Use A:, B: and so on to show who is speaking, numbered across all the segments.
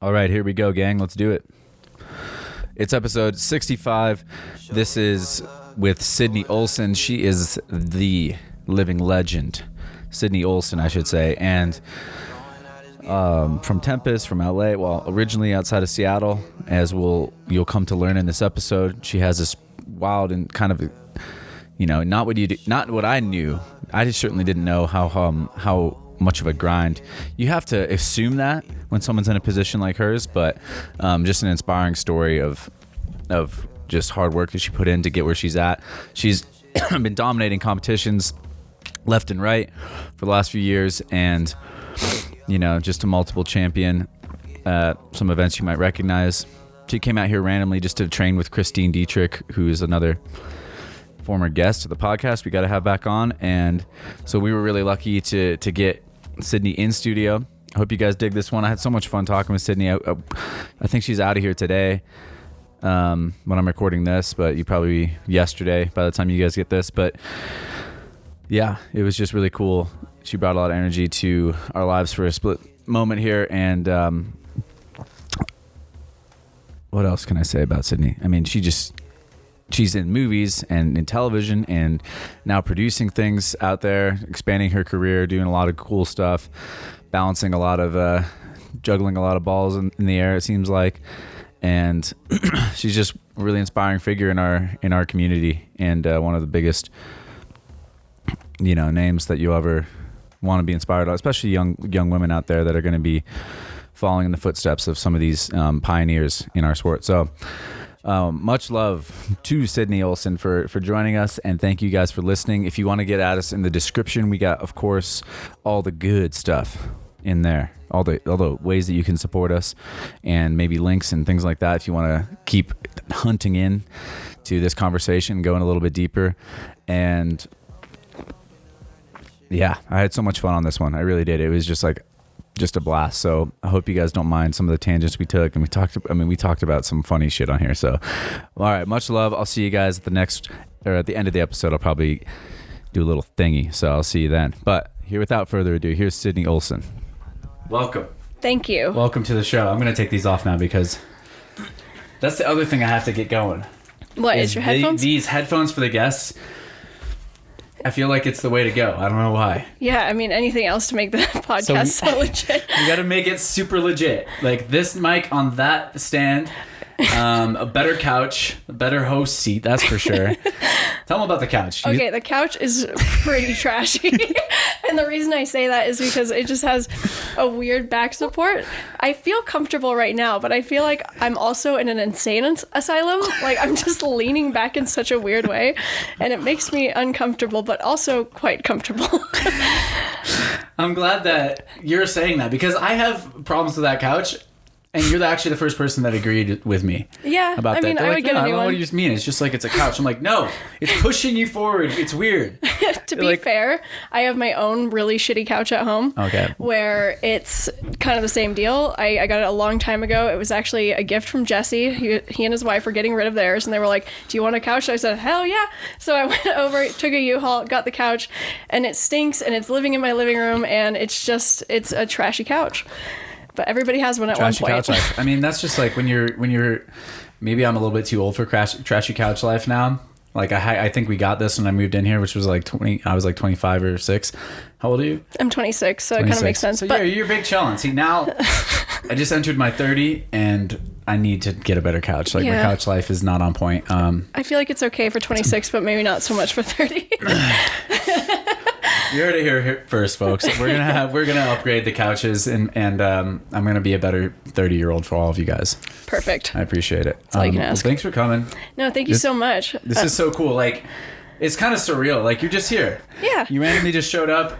A: All right, here we go, gang. Let's do it. It's episode 65. This is with Sydney Olson. She is the living legend. Sydney Olson, I should say. And from Tempest, from LA, well, originally outside of Seattle, as you'll come to learn in this episode. She has this wild and kind of, not what I knew. I just certainly didn't know how much of a grind. You have to assume that when someone's in a position like hers, but just an inspiring story of just hard work that she put in to get where she's at. She's been dominating competitions left and right for the last few years, and just a multiple champion at some events you might recognize. She came out here randomly just to train with Christine Dietrich, who is another former guest of the podcast we got to have back on, and so we were really lucky to get Sydney in studio. I hope you guys dig this one. I had so much fun talking with Sydney. I think she's out of here today when I'm recording this, but you probably yesterday by the time you guys get this. But yeah, it was just really cool. She brought a lot of energy to our lives for a split moment here. And what else can I say about Sydney? I mean, she's in movies and in television and now producing things out there, expanding her career, doing a lot of cool stuff, balancing a lot of, juggling a lot of balls in the air, it seems like. And she's just a really inspiring figure in our community, and one of the biggest, names that you ever want to be inspired by, especially young women out there that are going to be following in the footsteps of some of these pioneers in our sport. So much love to Sydney Olson for joining us, and thank you guys for listening. If you want to get at us, in the description we got, of course, all the good stuff in there, all the ways that you can support us, and maybe links and things like that if you want to keep hunting in to this conversation, going a little bit deeper. And yeah, I had so much fun on this one. I really did. It was just a blast. So I hope you guys don't mind some of the tangents we took, and we talked about some funny shit on here. So all right, much love. I'll see you guys at the end of the episode. I'll probably do a little thingy, so I'll see you then. But here, without further ado, here's Sydney Olson. Welcome.
B: Thank you.
A: Welcome to the show. I'm going to take these off now because that's the other thing I have to get going.
B: What is your headphones?
A: These headphones for the guests. I feel like it's the way to go. I don't know why.
B: Yeah, I mean, anything else to make the podcast so legit.
A: You got to make it super legit. Like this mic on that stand, a better couch, a better host seat, that's for sure. Tell them about the couch.
B: Okay, the couch is pretty trashy. And the reason I say that is because it just has a weird back support. I feel comfortable right now, but I feel like I'm also in an insane asylum. Like, I'm just leaning back in such a weird way, and it makes me uncomfortable, but also quite comfortable.
A: I'm glad that you're saying that, because I have problems with that couch. And you're actually the first person that agreed with me.
B: Yeah,
A: about that.
B: I mean, I would get anyone.
A: I don't know what you just mean. It's just like it's a couch. I'm like, no, it's pushing you forward. It's weird.
B: To be fair, I have my own really shitty couch at home.
A: Okay.
B: Where it's kind of the same deal. I got it a long time ago. It was actually a gift from Jesse. He and his wife were getting rid of theirs, and they were like, "Do you want a couch?" I said, "Hell yeah!" So I went over, took a U-Haul, got the couch, and it stinks, and it's living in my living room, and it's a trashy couch. But everybody has one at
A: trashy
B: one point.
A: Couch life. I mean, that's just like when you're maybe I'm a little bit too old for trashy couch life now. Like I think we got this when I moved in here, which was like 20. I was like 25 or 6. How old are you?
B: I'm 26, so 26. It kind of makes sense.
A: So yeah, you're big chillin'. See, now I just entered my 30, and I need to get a better couch. Like my couch life is not on point.
B: I feel like it's okay for 26, but maybe not so much for 30.
A: You heard it here first, folks. We're gonna upgrade the couches, and I'm gonna be a better 30-year-old for all of you guys.
B: Perfect.
A: I appreciate it.
B: That's all you can ask.
A: Well, thanks for coming.
B: No, thank you so much.
A: This is so cool. Like, it's kind of surreal. Like, you're just here.
B: Yeah.
A: You randomly just showed up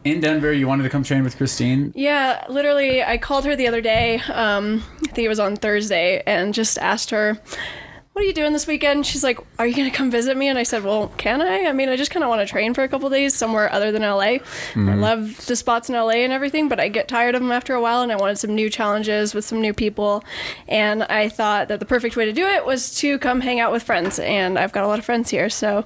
A: in Denver. You wanted to come train with Christine.
B: Yeah, literally, I called her the other day. I think it was on Thursday, and just asked her, "What are you doing this weekend?" She's like, "Are you going to come visit me?" And I said, "Well, can I? I mean, I just kind of want to train for a couple of days somewhere other than LA. Mm-hmm. I love the spots in LA and everything, but I get tired of them after a while, and I wanted some new challenges with some new people. And I thought that the perfect way to do it was to come hang out with friends, and I've got a lot of friends here, so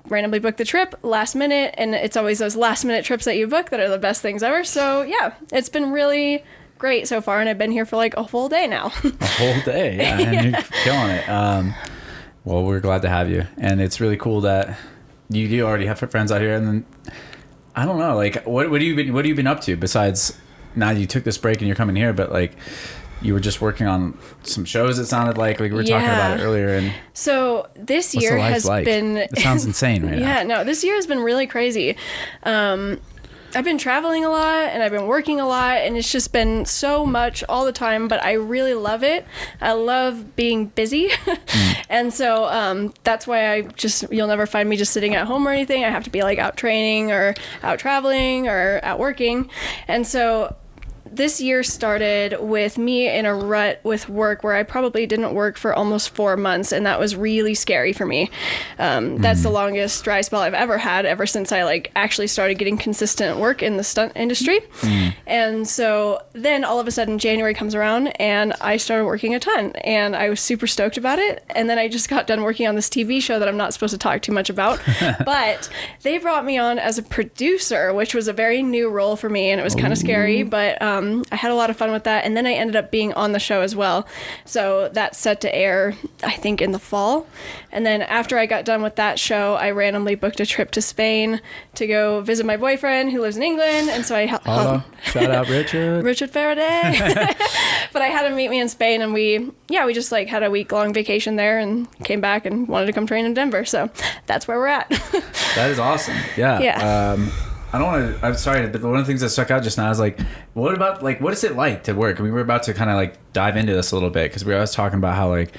B: randomly booked the trip last minute, and it's always those last minute trips that you book that are the best things ever. So yeah, it's been really great so far, and I've been here for like a whole day now.
A: A whole day, yeah, and you're killing it. Well, we're glad to have you, and it's really cool that you do already have friends out here. And then I don't know, like what have you been up to besides now you took this break and you're coming here, but like you were just working on some shows, it sounded like we were talking about it earlier. And
B: so this year has been,
A: it sounds insane right now.
B: Yeah, no, this year has been really crazy. I've been traveling a lot and I've been working a lot, and it's just been so much all the time, but I really love it. I love being busy. And so that's why you'll never find me just sitting at home or anything. I have to be like out training or out traveling or out working. And so this year started with me in a rut with work where I probably didn't work for almost 4 months, and that was really scary for me. That's the longest dry spell I've ever had, ever since I like actually started getting consistent work in the stunt industry. And so then all of a sudden January comes around and I started working a ton, and I was super stoked about it. And then I just got done working on this TV show that I'm not supposed to talk too much about, but they brought me on as a producer, which was a very new role for me, and it was kind of scary, but I had a lot of fun with that. And then I ended up being on the show as well. So that's set to air, I think, in the fall. And then after I got done with that show, I randomly booked a trip to Spain to go visit my boyfriend who lives in England. And so
A: shout out Richard
B: Faraday. But I had him meet me in Spain, and we just like had a week-long vacation there and came back and wanted to come train in Denver. So that's where we're at.
A: That is awesome. Yeah. I'm sorry, but one of the things that stuck out just now is like, what is it like to work? I mean, we're about to kind of like dive into this a little bit, because we were always talking about how like,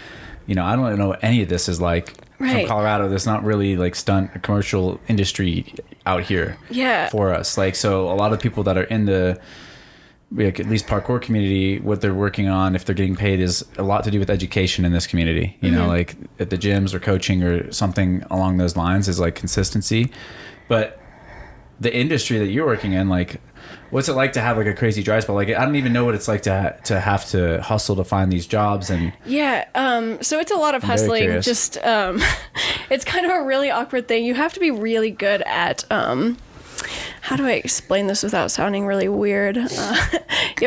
A: I don't know what any of this is like from Colorado. There's not really like stunt commercial industry out here for us. Like, so a lot of people that are in the, like, at least parkour community, what they're working on, if they're getting paid, is a lot to do with education in this community. You know, like at the gyms or coaching or something along those lines is like consistency. But the industry that you're working in, like, what's it like to have like a crazy dry spell? Like, I don't even know what it's like to have to hustle to find these jobs. And
B: so it's a lot of hustling. Just it's kind of a really awkward thing. You have to be really good at how do I explain this without sounding really weird? You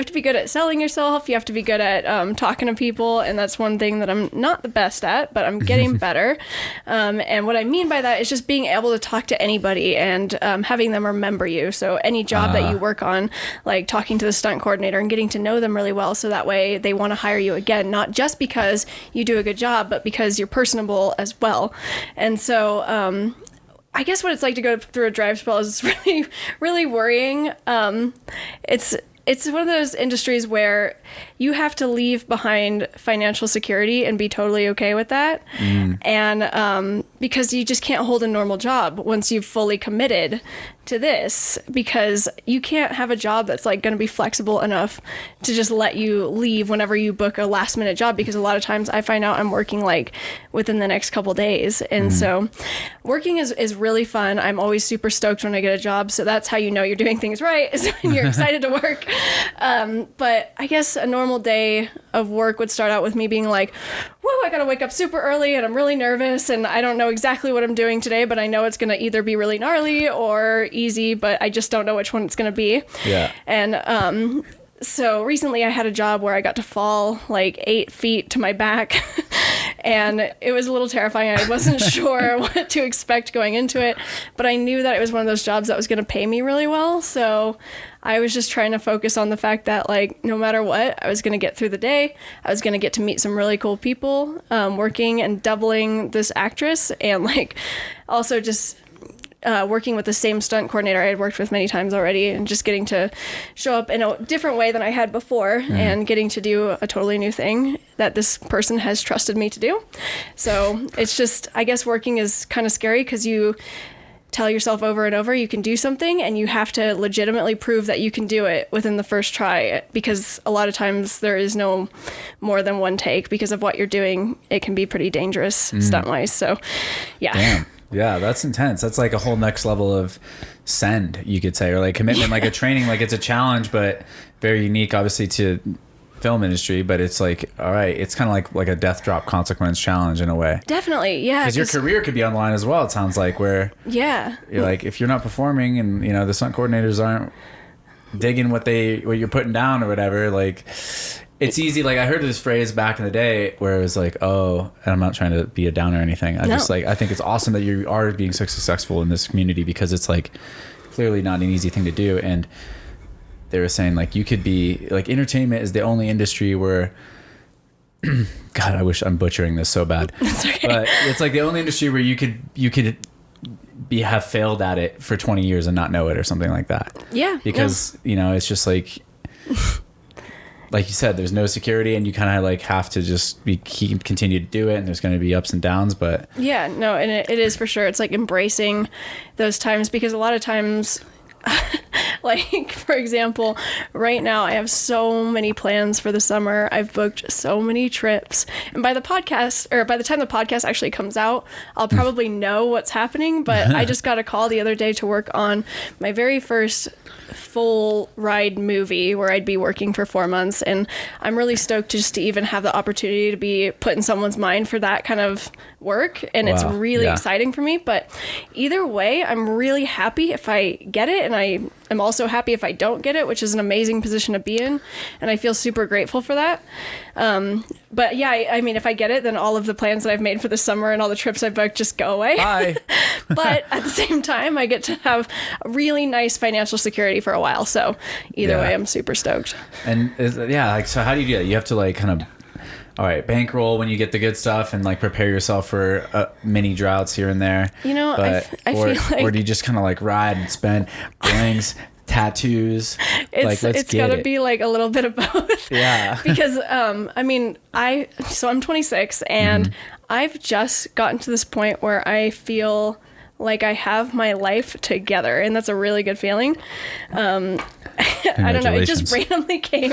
B: have to be good at selling yourself. You have to be good at talking to people. And that's one thing that I'm not the best at, but I'm getting better. And what I mean by that is just being able to talk to anybody and having them remember you. So any job that you work on, like talking to the stunt coordinator and getting to know them really well, so that way they want to hire you again, not just because you do a good job, but because you're personable as well. And so I guess what it's like to go through a dry spell is really, really worrying. It's one of those industries where you have to leave behind financial security and be totally okay with that. And because you just can't hold a normal job once you've fully committed to this, because you can't have a job that's like going to be flexible enough to just let you leave whenever you book a last minute job, because a lot of times I find out I'm working like within the next couple days. And so working is really fun. I'm always super stoked when I get a job. So that's how you know you're doing things right, is when you're excited to work. But I guess a normal day of work would start out with me being like, whoa, I gotta wake up super early and I'm really nervous and I don't know exactly what I'm doing today, but I know it's gonna either be really gnarly or easy, but I just don't know which one it's gonna be. Yeah. And so recently I had a job where I got to fall like 8 feet to my back and it was a little terrifying. I wasn't sure what to expect going into it, but I knew that it was one of those jobs that was going to pay me really well. So I was just trying to focus on the fact that like no matter what, I was going to get through the day. I was going to get to meet some really cool people, working and doubling this actress, and like also just working with the same stunt coordinator I had worked with many times already, and just getting to show up in a different way than I had before, and getting to do a totally new thing that this person has trusted me to do. So it's just, I guess working is kind of scary because you tell yourself over and over you can do something, and you have to legitimately prove that you can do it within the first try, because a lot of times there is no more than one take because of what you're doing. It can be pretty dangerous stunt-wise. So yeah.
A: Damn. Yeah, that's intense. That's like a whole next level of send, you could say, or like commitment, like a training, like it's a challenge, but very unique, obviously, to film industry. But it's like, all right, it's kind of like a death drop consequence challenge in a way.
B: Definitely, yeah.
A: Because your career could be on the line as well, it sounds like, where you're like, if you're not performing and, the stunt coordinators aren't digging what you're putting down or whatever. Like, it's easy. Like, I heard this phrase back in the day where it was like, oh, and I'm not trying to be a downer or anything. I think it's awesome that you are being so successful in this community, because it's like clearly not an easy thing to do. And they were saying, like, you could be like, entertainment is the only industry where God, I wish I'm butchering this so bad.
B: That's okay.
A: But it's like the only industry where you could have failed at it for 20 years and not know it or something like that.
B: Yeah.
A: Because, it's just like you said, there's no security, and you kind of like have to just continue to do it, and there's going to be ups and downs, but
B: yeah, no, and it is for sure. It's like embracing those times, because a lot of times, like, for example, right now I have so many plans for the summer. I've booked so many trips, and by the time the podcast actually comes out, I'll probably know what's happening. But I just got a call the other day to work on my very first full ride movie, where I'd be working for 4 months, and I'm really stoked to even have the opportunity to be put in someone's mind for that kind of work, and it's really exciting for me. But either way, I'm really happy if I get it, and I am also happy if I don't get it, which is an amazing position to be in, and I feel super grateful for that. But yeah, I mean, if I get it, then all of the plans that I've made for the summer and all the trips I booked just go away.
A: Bye.
B: But at the same time, I get to have really nice financial security for a while. So either way, I'm super stoked.
A: And so how do you do that? You have to like kind of, all right, bankroll when you get the good stuff, and like prepare yourself for mini droughts here and there.
B: I feel like,
A: or do you just kind of like ride and spend blings, tattoos?
B: It's gotta be like a little bit of both.
A: Yeah.
B: Because I'm 26, and I've just gotten to this point where I feel like I have my life together, and that's a really good feeling. I don't know, it just randomly came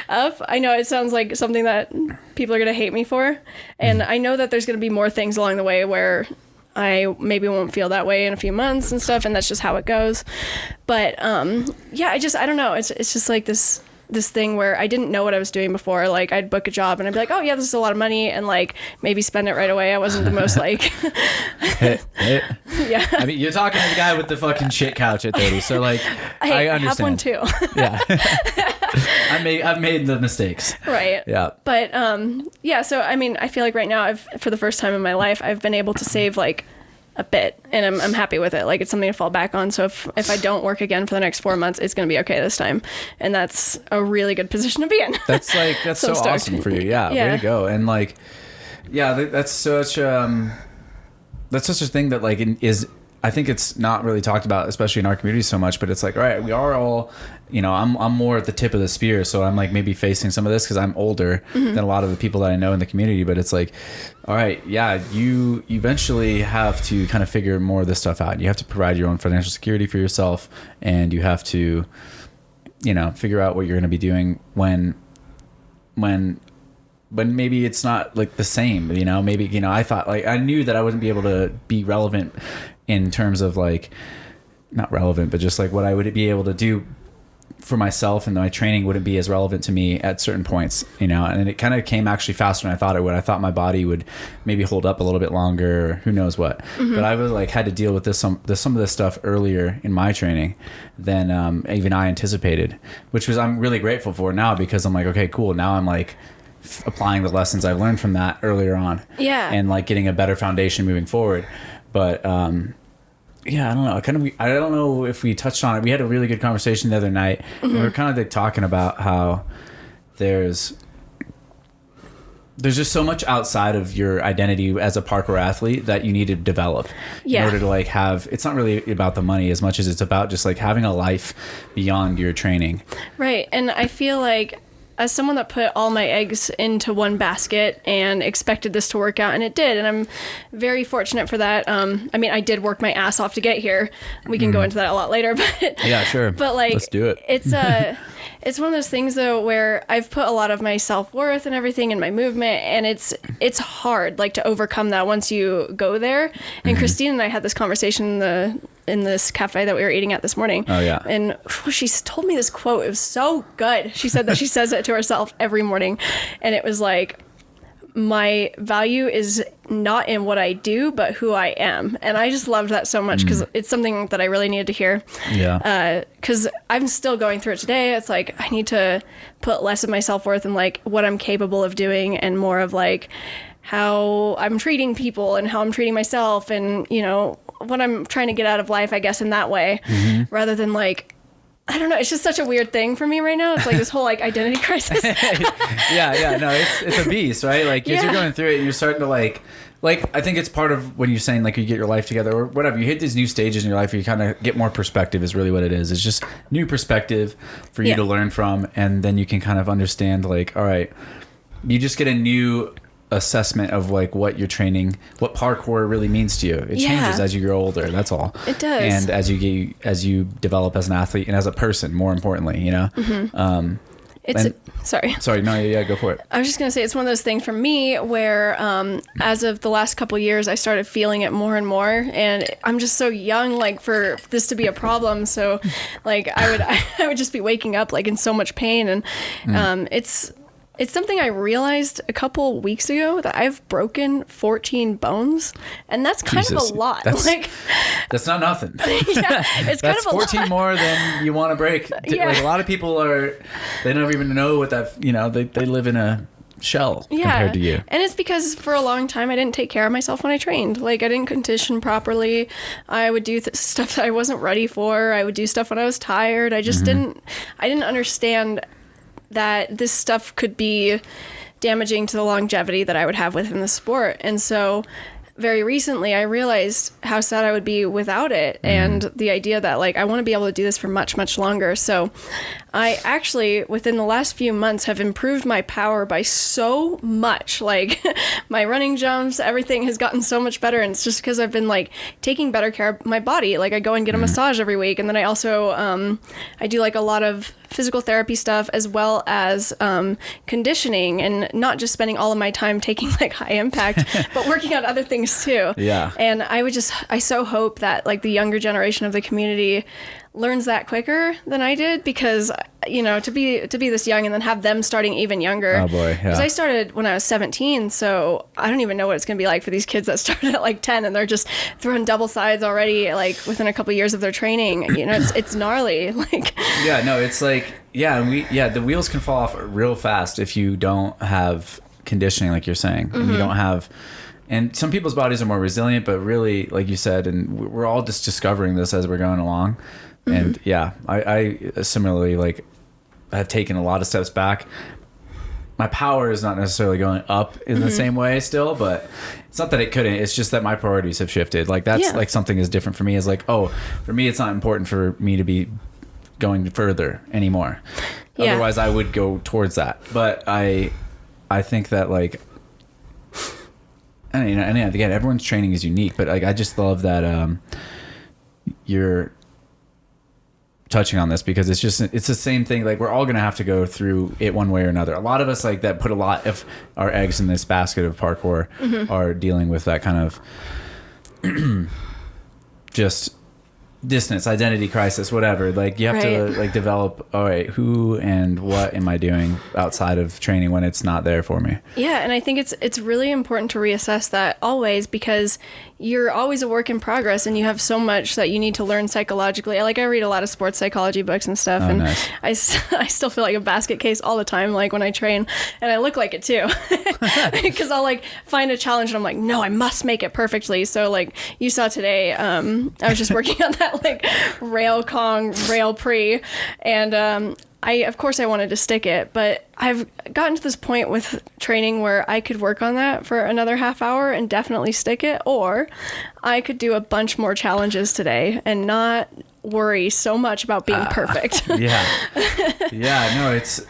B: up. I know it sounds like something that people are going to hate me for, and I know that there's going to be more things along the way where I maybe won't feel that way in a few months and stuff, and that's just how it goes. But I don't know, it's just like this thing where I didn't know what I was doing before. Like, I'd book a job and I'd be like, oh yeah, this is a lot of money, and like maybe spend it right away. I wasn't the most like yeah.
A: I mean, you're talking to the guy with the fucking shit couch at 30, so like I understand.
B: Have one too.
A: Yeah. I've made the mistakes.
B: Right.
A: Yeah.
B: But so I mean, I feel like right now for the first time in my life, I've been able to save like a bit, and I'm happy with it. Like, it's something to fall back on. So if I don't work again for the next 4 months, it's going to be okay this time. And that's a really good position to be in.
A: That's so awesome for you. Yeah. Way to go. And like, yeah, that's such a thing that like is, I think it's not really talked about, especially in our community so much, but it's like, all right, we are all, I'm more at the tip of the spear. So I'm like maybe facing some of this because I'm older than a lot of the people that I know in the community. But it's like, all right, yeah, you eventually have to kind of figure more of this stuff out. You have to provide your own financial security for yourself, and you have to, figure out what you're going to be doing when maybe it's not like the same, maybe, I thought like, I knew that I wouldn't be able to be relevant in terms of like, not relevant, but just like what I would be able to do for myself, and my training wouldn't be as relevant to me at certain points, and it kind of came actually faster than I thought it would. I thought my body would maybe hold up a little bit longer, or who knows what. But I was like, had to deal with some of this stuff earlier in my training than even I anticipated, which was, I'm really grateful for now, because I'm like, okay, cool. Now I'm like applying the lessons I've learned from that earlier on, and like getting a better foundation moving forward. But yeah, I don't know. I don't know if we touched on it. We had a really good conversation the other night. And we were kind of like talking about how there's just so much outside of your identity as a parkour athlete that you need to develop in order to like have, it's not really about the money as much as it's about just like having a life beyond your training. Right.
B: And I feel like, as someone that put all my eggs into one basket and expected this to work out, and it did, and I'm very fortunate for that. I mean, I did work my ass off to get here. We can go into that a lot later, but
A: yeah, sure.
B: But like,
A: let's do it.
B: It's one of those things though where I've put a lot of my self-worth and everything in my movement, and it's hard like to overcome that once you go there. And Christine and I had this conversation in this cafe that we were eating at this morning.
A: Oh yeah.
B: And she told me this quote. It was so good. She said that she says it to herself every morning, and it was like, my value is not in what I do, but who I am. And I just loved that so much because it's something that I really needed to hear.
A: Yeah.
B: Because I'm still going through it today. It's like I need to put less of my self-worth in like what I'm capable of doing and more of like how I'm treating people and how I'm treating myself and, you know, what I'm trying to get out of life, I guess, in that way, rather than like, I don't know. It's just such a weird thing for me right now. It's like this whole like identity crisis.
A: Yeah. No, it's a beast, right? Like as you're going through it and you're starting to like, I think it's part of when you're saying like you get your life together or whatever, you hit these new stages in your life where you kind of get more perspective is really what it is. It's just new perspective for you to learn from. And then you can kind of understand like, all right, you just get a new assessment of like what you're training, what parkour really means to you. It changes as you grow older. That's all.
B: It does.
A: And as you develop as an athlete and as a person, more importantly, you know. Sorry. No, yeah, go for it.
B: I was just gonna say it's one of those things for me where, as of the last couple of years, I started feeling it more and more, and I'm just so young, like for this to be a problem. So, like I would just be waking up like in so much pain, and it's something I realized a couple weeks ago that I've broken 14 bones, and that's kind of a lot.
A: That's not nothing.
B: It's kind of a
A: 14
B: lot.
A: more than you want to break. Like a lot of people they don't even know what that, you know, they live in a shell compared to you.
B: And it's because for a long time I didn't take care of myself when I trained. Like I didn't condition properly. I would do stuff that I wasn't ready for. I would do stuff when I was tired. I just didn't understand that this stuff could be damaging to the longevity that I would have within the sport. And so very recently I realized how sad I would be without it, and the idea that like I want to be able to do this for much, much longer. So I actually, within the last few months, have improved my power by so much. Like my running jumps, everything has gotten so much better, and it's just because I've been like taking better care of my body. Like I go and get a massage every week, and then I also I do like a lot of physical therapy stuff as well as conditioning, and not just spending all of my time taking like high impact, but working on other things too.
A: Yeah.
B: And I so hope that like the younger generation of the community learns that quicker than I did, because you know, to be this young and then have them starting even younger.
A: Oh boy, yeah.
B: Because I started when I was 17, so I don't even know what it's going to be like for these kids that started at like 10 and they're just throwing double sides already, like within a couple years of their training. You know, it's gnarly. Like
A: yeah, no, it's like the wheels can fall off real fast if you don't have conditioning, like you're saying, and you don't have. And some people's bodies are more resilient, but really, like you said, and we're all just discovering this as we're going along. And yeah, I similarly like have taken a lot of steps back. My power is not necessarily going up in the same way still, but it's not that it couldn't. It's just that my priorities have shifted. Like that's like something is different for me. Is like, oh, for me, it's not important for me to be going further anymore. Yeah. Otherwise, I would go towards that. But I think that like, and you know, and again, everyone's training is unique. But like, I just love that you're touching on this, because it's the same thing. Like we're all gonna have to go through it one way or another. A lot of us like that put a lot of our eggs in this basket of parkour are dealing with that kind of just distance, identity crisis, whatever. Like you have to like develop, all right, who and what am I doing outside of training when it's not there for me?
B: Yeah, and I think it's really important to reassess that always, because you're always a work in progress and you have so much that you need to learn psychologically. I read a lot of sports psychology books and stuff, and nice. I still feel like a basket case all the time, like when I train, and I look like it too. Because I'll like find a challenge and I'm like, no, I must make it perfectly. So like you saw today, I was just working on that like rail Kong, rail pre, and of course I wanted to stick it, but I've gotten to this point with training where I could work on that for another half hour and definitely stick it, or I could do a bunch more challenges today and not worry so much about being perfect.
A: Yeah, no, it's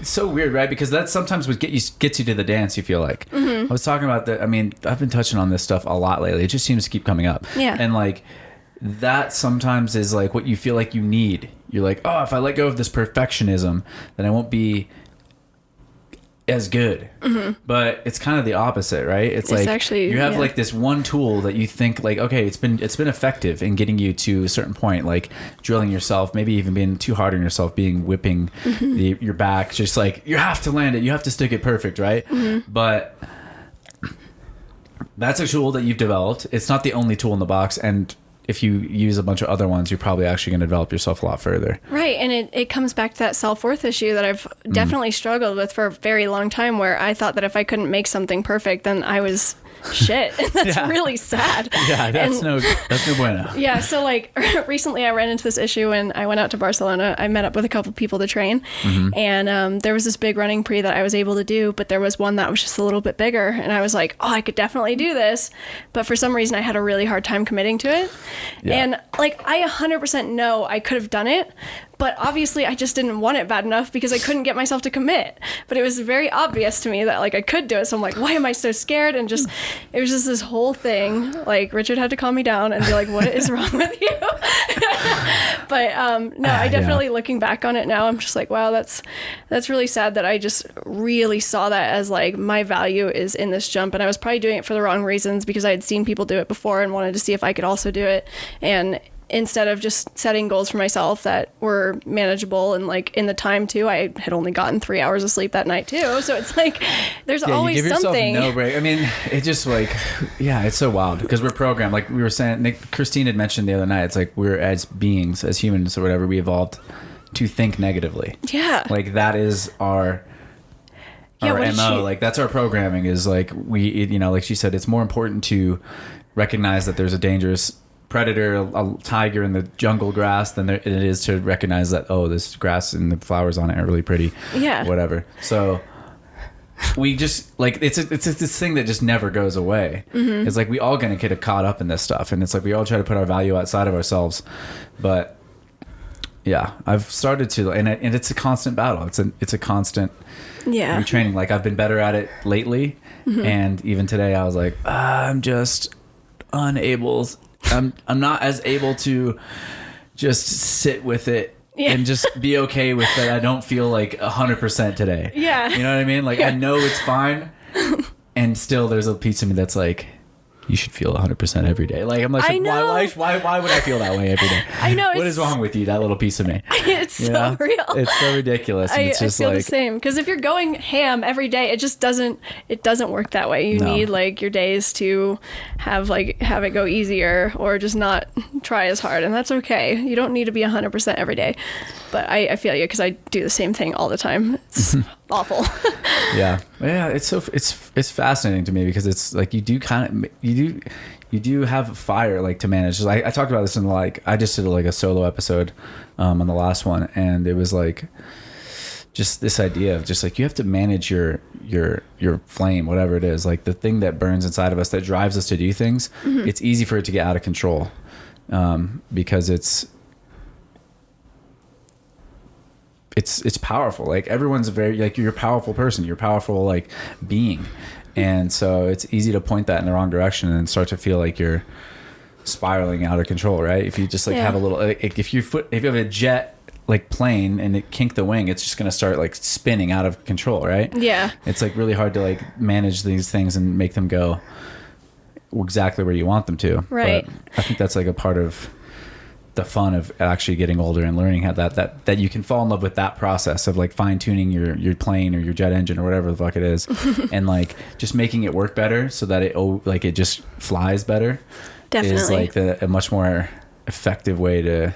A: so weird, right? Because that's sometimes what gets you to the dance, you feel like. I was talking about that. I mean, I've been touching on this stuff a lot lately. It just seems to keep coming up.
B: Yeah.
A: And like that sometimes is like what you feel like you need. You're like, oh, if I let go of this perfectionism, then I won't be as good. But it's kind of the opposite, right? It's like
B: actually,
A: you have like this one tool that you think like, okay, it's been effective in getting you to a certain point, like drilling yourself, maybe even being too hard on yourself, whipping your back, just like you have to land it, you have to stick it perfect, right? But that's a tool that you've developed. It's not the only tool in the box, and if you use a bunch of other ones, you're probably actually going to develop yourself a lot further.
B: Right. And it comes back to that self-worth issue that I've definitely struggled with for a very long time, where I thought that if I couldn't make something perfect, then I was shit. And that's really sad.
A: Yeah, that's no bueno.
B: Yeah, so like recently I ran into this issue when I went out to Barcelona. I met up with a couple people to train, and there was this big running prix that I was able to do, but there was one that was just a little bit bigger, and I was like, oh, I could definitely do this, but for some reason I had a really hard time committing to it. And like I 100% know I could have done it, but obviously I just didn't want it bad enough because I couldn't get myself to commit. But it was very obvious to me that like I could do it. So I'm like, why am I so scared? And just, it was just this whole thing. Like Richard had to calm me down and be like, what is wrong with you? But no, I definitely looking back on it now, I'm just like, wow, that's really sad that I just really saw that as like my value is in this jump. And I was probably doing it for the wrong reasons because I had seen people do it before and wanted to see if I could also do it. And instead of just setting goals for myself that were manageable and like in the time too, I had only gotten 3 hours of sleep that night too. So it's like, there's always
A: you give
B: something.
A: Yourself no break. I mean, it just like, it's so wild because we're programmed. Like we were saying, Christine had mentioned the other night, it's like we're as beings, as humans or whatever, we evolved to think negatively.
B: Yeah.
A: Like that is our MO. Like that's our programming is like like she said, it's more important to recognize that there's a dangerous predator, a tiger in the jungle grass than it is to recognize that, oh, this grass and the flowers on it are really pretty. Yeah. Whatever. So we just like it's this thing that just never goes away. It's like we all gonna get caught up in this stuff, and it's like we all try to put our value outside of ourselves. But yeah, I've started to, and it's a constant battle. It's a constant retraining. Like I've been better at it lately, and even today I was like, I'm just unable. I'm not as able to just sit with it and just be okay with that. I don't feel like 100% today. Yeah. You know what I mean? Like I know it's fine, and still there's a piece of me that's like, you should feel 100% every day. Like I'm like, why would I feel that way every day? I know. What is wrong with you? That little piece of me.
B: It's so real.
A: It's so ridiculous.
B: I feel the same, because if you're going ham every day, it just doesn't work that way. You need like your days to have it go easier or just not try as hard, and that's okay. You don't need to be 100% every day. But I feel you, because I do the same thing all the time. It's awful. Yeah, it's fascinating to me because it's like you do have a fire like to manage. I talked about this in I just did like a solo episode on the last one, and it was like just this idea of just like you have to manage your flame, whatever it is, like the thing that burns inside of us that drives us to do things. It's easy for it to get out of control because it's powerful. Like everyone's you're a powerful person, you're a powerful like being, and so it's easy to point that in the wrong direction and start to feel like you're spiraling out of control, right? If you just like have a little if you have a jet like plane and it kinked the wing, it's just going to start like spinning out of control, right? Yeah. It's like really hard to like manage these things and make them go exactly where you want them to. Right. But I think that's like a part of the fun of actually getting older and learning how that you can fall in love with that process of like fine tuning your plane or your jet engine or whatever the fuck it is, and like just making it work better so that it just flies better. Definitely. Is like a much more effective way to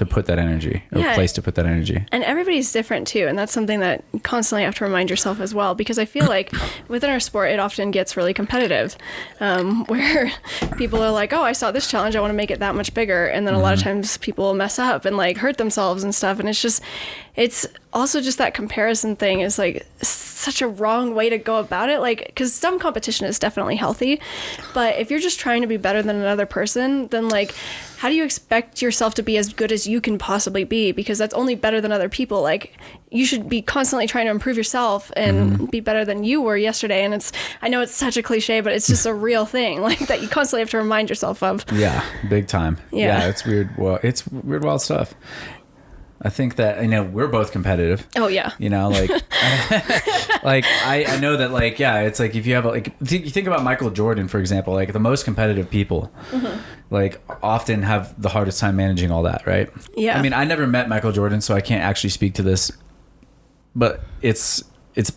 B: put that energy, or a place to put that energy. And everybody's different too, and that's something that you constantly have to remind yourself as well, because I feel like within our sport it often gets really competitive, where people are like, oh, I saw this challenge, I want to make it that much bigger, and then a lot of times people will mess up and like hurt themselves and stuff, and it's also just that comparison thing is like such a wrong way to go about it, like, because some competition is definitely healthy, but if you're just trying to be better than another person, then like how do you expect yourself to be as good as you can possibly be? Because that's only better than other people. Like you should be constantly trying to improve yourself and be better than you were yesterday. And I know it's such a cliche, but it's just a real thing, like that you constantly have to remind yourself of. Yeah, big time. Yeah, it's weird. Well, it's weird, wild stuff.
A: I think that, we're both competitive.
B: Oh yeah.
A: Like, like I know that, like, yeah, it's like if you have you think about Michael Jordan, for example, like the most competitive people, like often have the hardest time managing all that, right?
B: Yeah.
A: I mean, I never met Michael Jordan, so I can't actually speak to this, but it's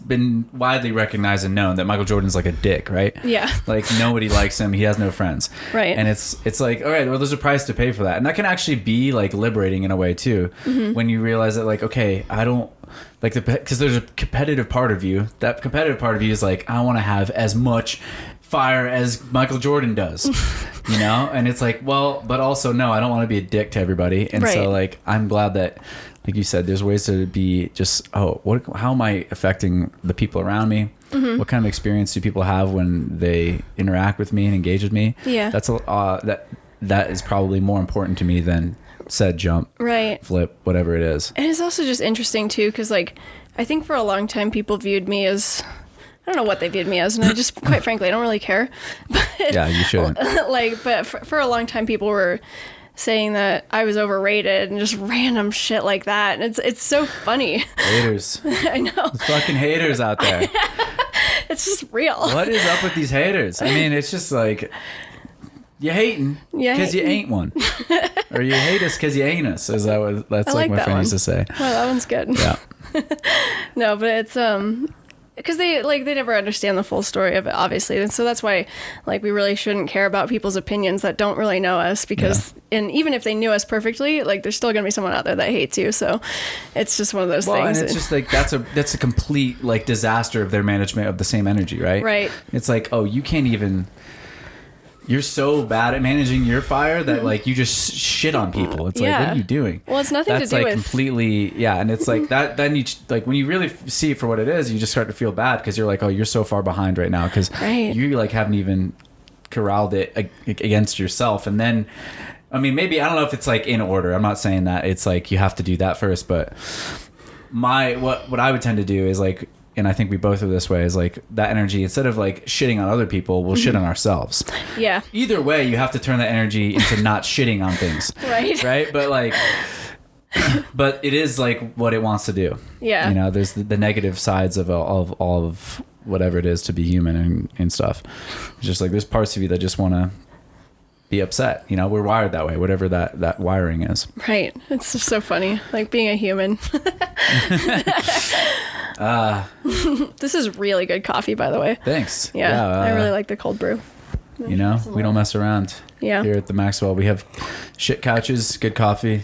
A: been widely recognized and known that Michael Jordan's like a dick, right?
B: Yeah.
A: Like nobody likes him. He has no friends.
B: Right.
A: And it's like, all right, well, there's a price to pay for that. And that can actually be like liberating in a way too. When you realize that, like, okay, I don't like because there's a competitive part of you. That competitive part of you is like, I want to have as much fire as Michael Jordan does, And it's like, well, but also no, I don't want to be a dick to everybody. And so like, I'm glad that, like you said, there's ways to be just, how am I affecting the people around me? What kind of experience do people have when they interact with me and engage with me?
B: Yeah.
A: That's that is probably more important to me than said jump, flip, whatever it is.
B: And it's also just interesting too, because like, I think for a long time people viewed me as, I don't know what they viewed me as, and I just, quite frankly, I don't really care. But,
A: yeah, you shouldn't.
B: Like, but for a long time people were saying that I was overrated and just random shit like that. And it's so funny.
A: Haters.
B: I know.
A: There's fucking haters out there.
B: It's just real.
A: What is up with these haters? I mean, it's just like, you hating because you ain't one. Or you hate us because you ain't us. Is that what, that's like my friend used to say.
B: Well, that one's good.
A: Yeah.
B: No, but it's, because they never understand the full story of it, obviously, and so that's why, like, we really shouldn't care about people's opinions that don't really know us, because and even if they knew us perfectly, like, there's still gonna be someone out there that hates you. So it's just one of those things.
A: And it's just like that's a complete like disaster of their management of the same energy, right?
B: Right.
A: It's like, oh, you can't even. You're so bad at managing your fire that like you just shit on people. It's like, what are you doing?
B: Well, it's nothing
A: That's
B: to do
A: like
B: with
A: completely, yeah. And it's like that. Then you like when you really see it for what it is, you just start to feel bad because you're like, oh, you're so far behind right now because you like haven't even corralled it against yourself. And then, I mean, maybe I don't know if it's like in order. I'm not saying that it's like you have to do that first, but what I would tend to do is like. And I think we both are this way, is like that energy, instead of like shitting on other people, we'll shit on ourselves.
B: Yeah.
A: Either way, you have to turn that energy into not shitting on things. Right? But like, but it is like what it wants to do.
B: Yeah.
A: There's the negative sides of all of whatever it is to be human and stuff. It's just like there's parts of you that just want to be upset. We're wired that way, whatever that wiring is.
B: Right. It's just so funny. Like being a human. This is really good coffee, by the way.
A: Thanks.
B: Yeah, I really like the cold brew.
A: We don't mess around.
B: Yeah.
A: Here at the Maxwell, we have shit couches, good coffee.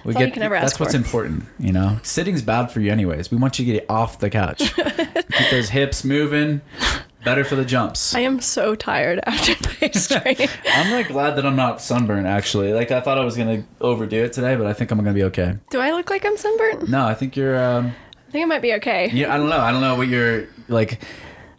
B: We get. You can ever ask
A: that's what's
B: for.
A: important. Sitting's bad for you, anyways. We want you to get off the couch. Keep those hips moving. Better for the jumps.
B: I am so tired after my training.
A: I'm like glad that I'm not sunburned. Actually, like I thought I was gonna overdo it today, but I think I'm gonna be okay.
B: Do I look like I'm sunburnt?
A: No, I think you're.
B: I think it might be okay.
A: Yeah, I don't know. I don't know what you're like.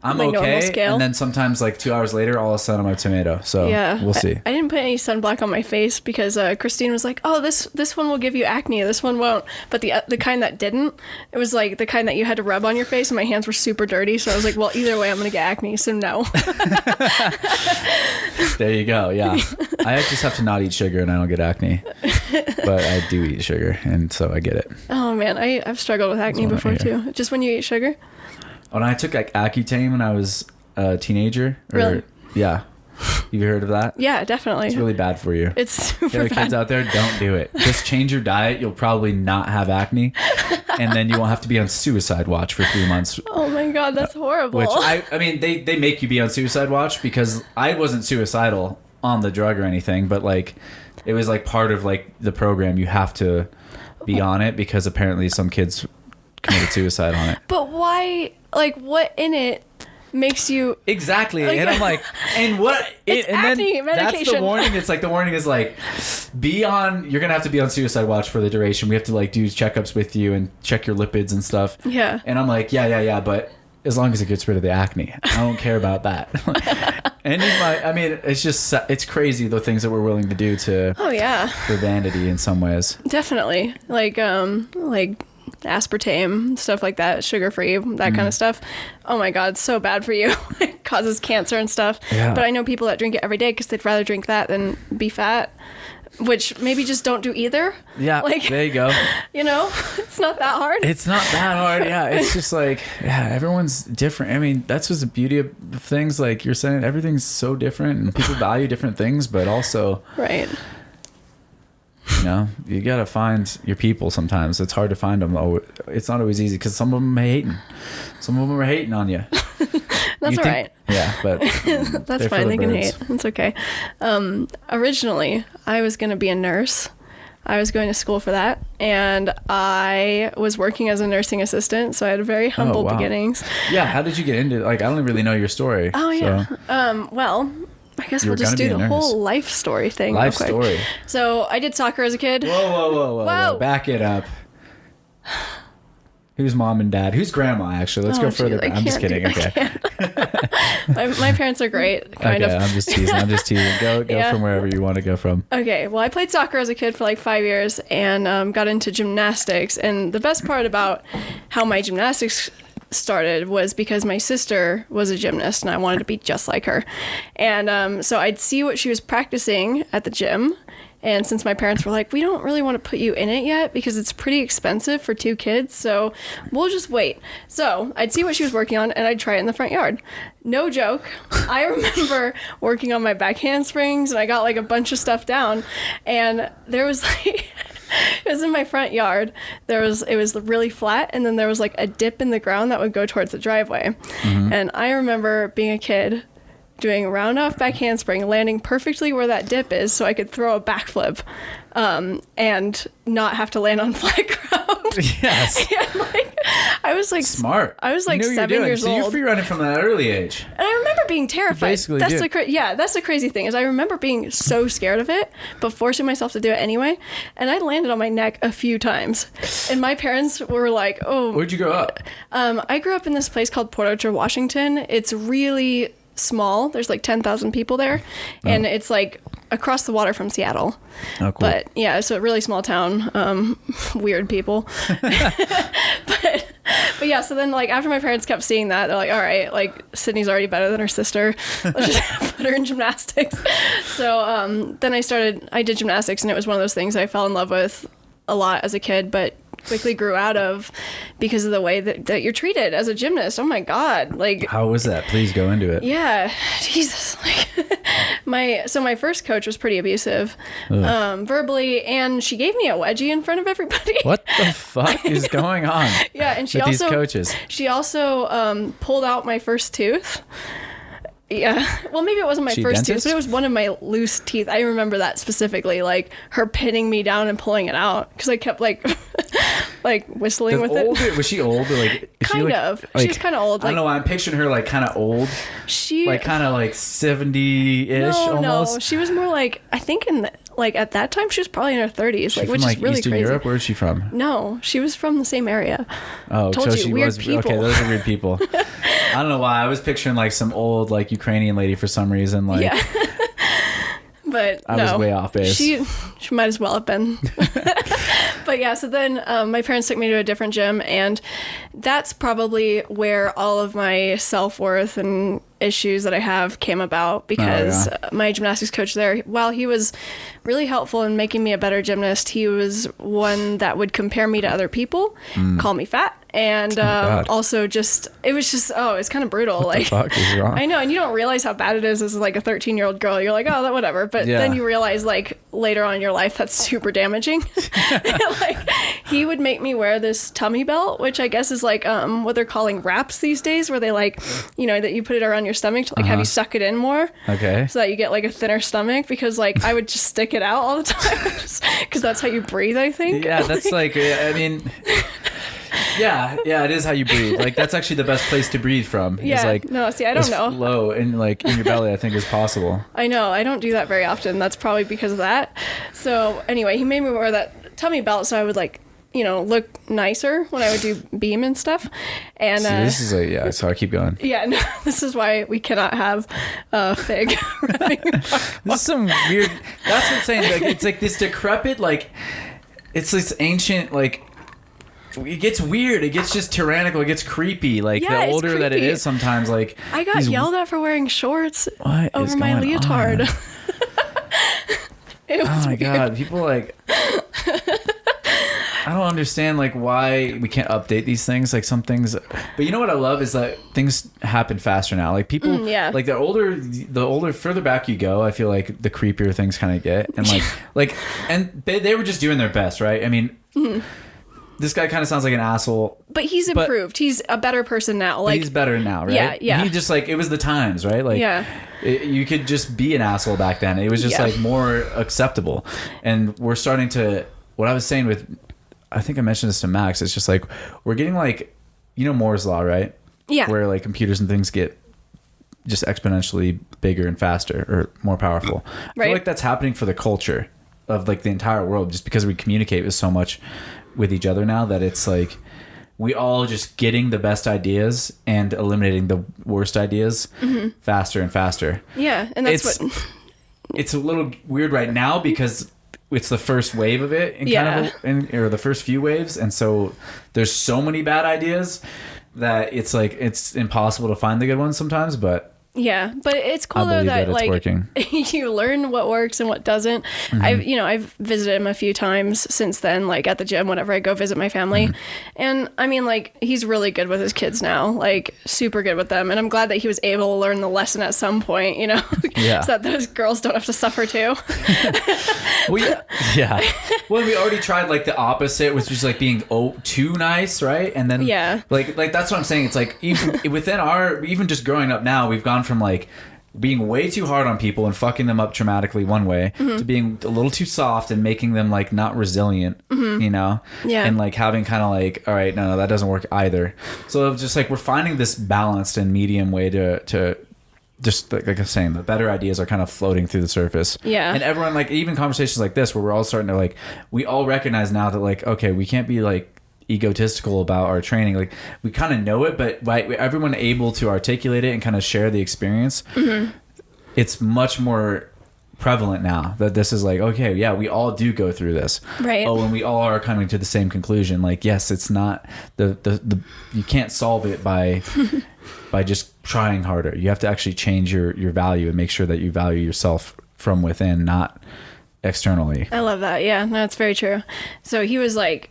A: I'm
B: my normal
A: okay,
B: scale.
A: and then sometimes like 2 hours later, all of a sudden I'm a tomato. So
B: yeah,
A: we'll see.
B: I didn't put any sunblock on my face because Christine was like, "Oh, this one will give you acne. This one won't." But the kind that didn't, it was like the kind that you had to rub on your face, and my hands were super dirty. So I was like, "Well, either way, I'm gonna get acne." So no.
A: There you go. Yeah, I just have to not eat sugar, and I don't get acne. But I do eat sugar, and so I get it.
B: Oh man, I've struggled with acne before too. Just when you eat sugar.
A: When I took like Accutane when I was a teenager.
B: Really?
A: Yeah. Have you heard of that?
B: Yeah, definitely.
A: It's really bad for you.
B: It's super bad.
A: Kids out there, don't do it. Just change your diet. You'll probably not have acne. And then you won't have to be on suicide watch for 3 months.
B: Oh my God, that's horrible.
A: Which I mean, they make you be on suicide watch because I wasn't suicidal on the drug or anything, but like it was like part of like the program. You have to be on it because apparently some kids committed suicide on it.
B: But why? Like, what in it makes you
A: exactly? Like, and I'm like, and what?
B: It's
A: and
B: acne
A: then
B: medication.
A: That's the warning. It's like the warning is like, be on. You're gonna have to be on suicide watch for the duration. We have to like do checkups with you and check your lipids and stuff.
B: Yeah.
A: And I'm like, yeah, but as long as it gets rid of the acne, I don't care about that. And I mean, it's crazy the things that we're willing to do to.
B: Oh yeah.
A: For vanity in some ways.
B: Definitely, like aspartame, stuff like that, sugar-free, that kind of stuff. Oh my God, so bad for you. It causes cancer and stuff.
A: Yeah.
B: But I know people that drink it every day because they'd rather drink that than be fat, which maybe just don't do either.
A: Yeah,
B: like,
A: there you go.
B: You know, it's not that hard.
A: It's not that hard. Yeah, it's just like, yeah, everyone's different. I mean, that's just the beauty of things. Like you're saying, everything's so different, and people value different things, but also,
B: right.
A: You know, you gotta find your people. Sometimes it's hard to find them. Oh, it's not always easy because some of them are hating. Some of them are hating on you.
B: That's all right.
A: Yeah, but
B: that's fine. They can hate. It's okay. Originally, I was going to be a nurse. I was going to school for that, and I was working as a nursing assistant, so I had very humble beginnings.
A: Yeah, how did you get into? Like, I don't really know your story.
B: Oh yeah. So. Well, I guess we'll just do the whole life story thing.
A: Life story.
B: So I did soccer as a kid.
A: Whoa! Back it up. Who's mom and dad? Who's grandma, actually? Let's go further. I'm just kidding. Okay.
B: my parents are great. Kind of.
A: I'm just teasing. Go from wherever you want to go from.
B: Okay. Well, I played soccer as a kid for like 5 years and got into gymnastics. And the best part about how my gymnastics started was because my sister was a gymnast and I wanted to be just like her. And so I'd see what she was practicing at the gym. And since my parents were like, we don't really want to put you in it yet because it's pretty expensive for 2 kids, so we'll just wait. So I'd see what she was working on, and I'd try it in the front yard. No joke. I remember working on my back handsprings, and I got like a bunch of stuff down, and there was like... It was in my front yard. It was really flat, and then there was like a dip in the ground that would go towards the driveway. Mm-hmm. And I remember being a kid doing a round off back handspring, landing perfectly where that dip is so I could throw a backflip and not have to land on flat ground.
A: Yes.
B: And like, I was like
A: smart.
B: I was like 7 years old.
A: So you're free running from that early age.
B: And I remember being terrified.
A: Basically,
B: that's the crazy thing is I remember being so scared of it, but forcing myself to do it anyway. And I landed on my neck a few times. And my parents were like, "Oh."
A: Where'd you grow up?
B: I grew up in this place called Port Arthur, Washington. It's really small. There's like 10,000 people there, and it's like across the water from Seattle.
A: Oh, cool.
B: But yeah, so a really small town. Weird people. But yeah, so then like after my parents kept seeing that, they're like, all right, like Sydney's already better than her sister. Let's just put her in gymnastics. So then I did gymnastics, and it was one of those things I fell in love with a lot as a kid, but quickly grew out of because of the way that you're treated as a gymnast. Oh my God. Like, how
A: was that? Please go into it.
B: Yeah. Jesus. Like, my first coach was pretty abusive, verbally, and she gave me a wedgie in front of everybody.
A: What the fuck is going on?
B: Yeah. And these coaches. She also pulled out my first tooth. Yeah. Well, maybe it wasn't my first tooth, but it was one of my loose teeth. I remember that specifically, like her pinning me down and pulling it out because I kept like whistling with it.
A: Was she old? Or like
B: kind of. She was kind of old.
A: I don't know. I'm picturing her like kind of old.
B: She
A: like kind of like 70-ish almost.
B: No, she was more like I think at that time she was probably in her 30s, like, which is really
A: Eastern
B: crazy.
A: Europe? Where is she from?
B: No, she was from the same area.
A: Oh,
B: Told
A: so
B: you,
A: she
B: weird
A: was
B: people.
A: Okay. Those are weird people. I don't know why I was picturing like some old like Ukrainian lady for some reason. Like,
B: yeah. But
A: I was way off base.
B: She might as well have been. But yeah, so then my parents took me to a different gym, and that's probably where all of my self-worth and issues that I have came about because my gymnastics coach there, while he was really helpful in making me a better gymnast, he was one that would compare me to other people, call me fat, and also it's kind of brutal.
A: What the fuck is wrong?
B: I know, and you don't realize how bad it is as like a 13-year-old girl. You're like, oh, that whatever. But then you realize like later on in your life that's super damaging. Like he would make me wear this tummy belt, which I guess is like what they're calling wraps these days, where they like, you know, that you put it around your stomach to like have you suck it in more. Okay. So that you get like a thinner stomach, because like I would just stick it out all the time because that's how you breathe, I think.
A: Yeah, that's like I mean. Yeah, it is how you breathe. Like that's actually the best place to breathe from.
B: Yeah,
A: like,
B: no, see, I don't know.
A: Low and like in your belly, I think is possible.
B: I know, I don't do that very often. That's probably because of that. So anyway, he made me wear that tummy belt so I would like, you know, look nicer when I would do beam and stuff. And
A: see, this is sorry, keep going.
B: Yeah, no, this is why we cannot have Fig.
A: This is some weird. That's what I'm saying. Like it's like this decrepit, like it's this ancient, like. It gets weird. It gets just tyrannical. It gets creepy. Like the older that it is, sometimes like
B: I got yelled at for wearing shorts over my leotard.
A: Oh my God. People like, I don't understand like why we can't update these things. Like some things, but you know what I love is that things happen faster now. Like people, like the older, further back you go, I feel like the creepier things kind of get. And and they were just doing their best, right? I mean, this guy kind of sounds like an asshole.
B: But he's improved. He's a better person now. Like
A: he's better now, right?
B: Yeah, yeah.
A: He just like, it was the times, right? Like, you could just be an asshole back then. It was just like more acceptable. And we're starting to, what I was saying with, I think I mentioned this to Max, it's just like, we're getting like, you know, Moore's law, right? Yeah. Where like computers and things get just exponentially bigger and faster or more powerful. I feel like that's happening for the culture of like the entire world, just because we communicate with so much with each other now that it's like, we all just getting the best ideas and eliminating the worst ideas faster and faster.
B: Yeah. And that's
A: it's a little weird right now because it's the first wave of it or the first few waves, and so there's so many bad ideas that it's like it's impossible to find the good ones sometimes. But
B: yeah, but it's cool though that like working. You learn what works and what doesn't. I've visited him a few times since then, like at the gym whenever I go visit my family. And I mean, like, he's really good with his kids now, like super good with them. And I'm glad that he was able to learn the lesson at some point, you know, so that those girls don't have to suffer too.
A: Well, we already tried like the opposite, which was like being too nice, right? And then like that's what I'm saying. It's like even within even just growing up now, we've gone from like being way too hard on people and fucking them up traumatically one way to being a little too soft and making them like not resilient, you know? And like having kind of like, all right, no, that doesn't work either. So it's just like we're finding this balanced and medium way to just like I was saying, the better ideas are kind of floating through the surface. Yeah. And everyone, like even conversations like this where we're all starting to like, we all recognize now that like, okay, we can't be like egotistical about our training. Like we kind of know it, but by everyone able to articulate it and kind of share the experience, it's much more prevalent now that this is like, okay, yeah, we all do go through this, right? Oh, and we all are coming to the same conclusion. Like, yes, it's not the you can't solve it by just trying harder. You have to actually change your value and make sure that you value yourself from within, not externally.
B: I love that. Yeah, no, it's very true. So he was like,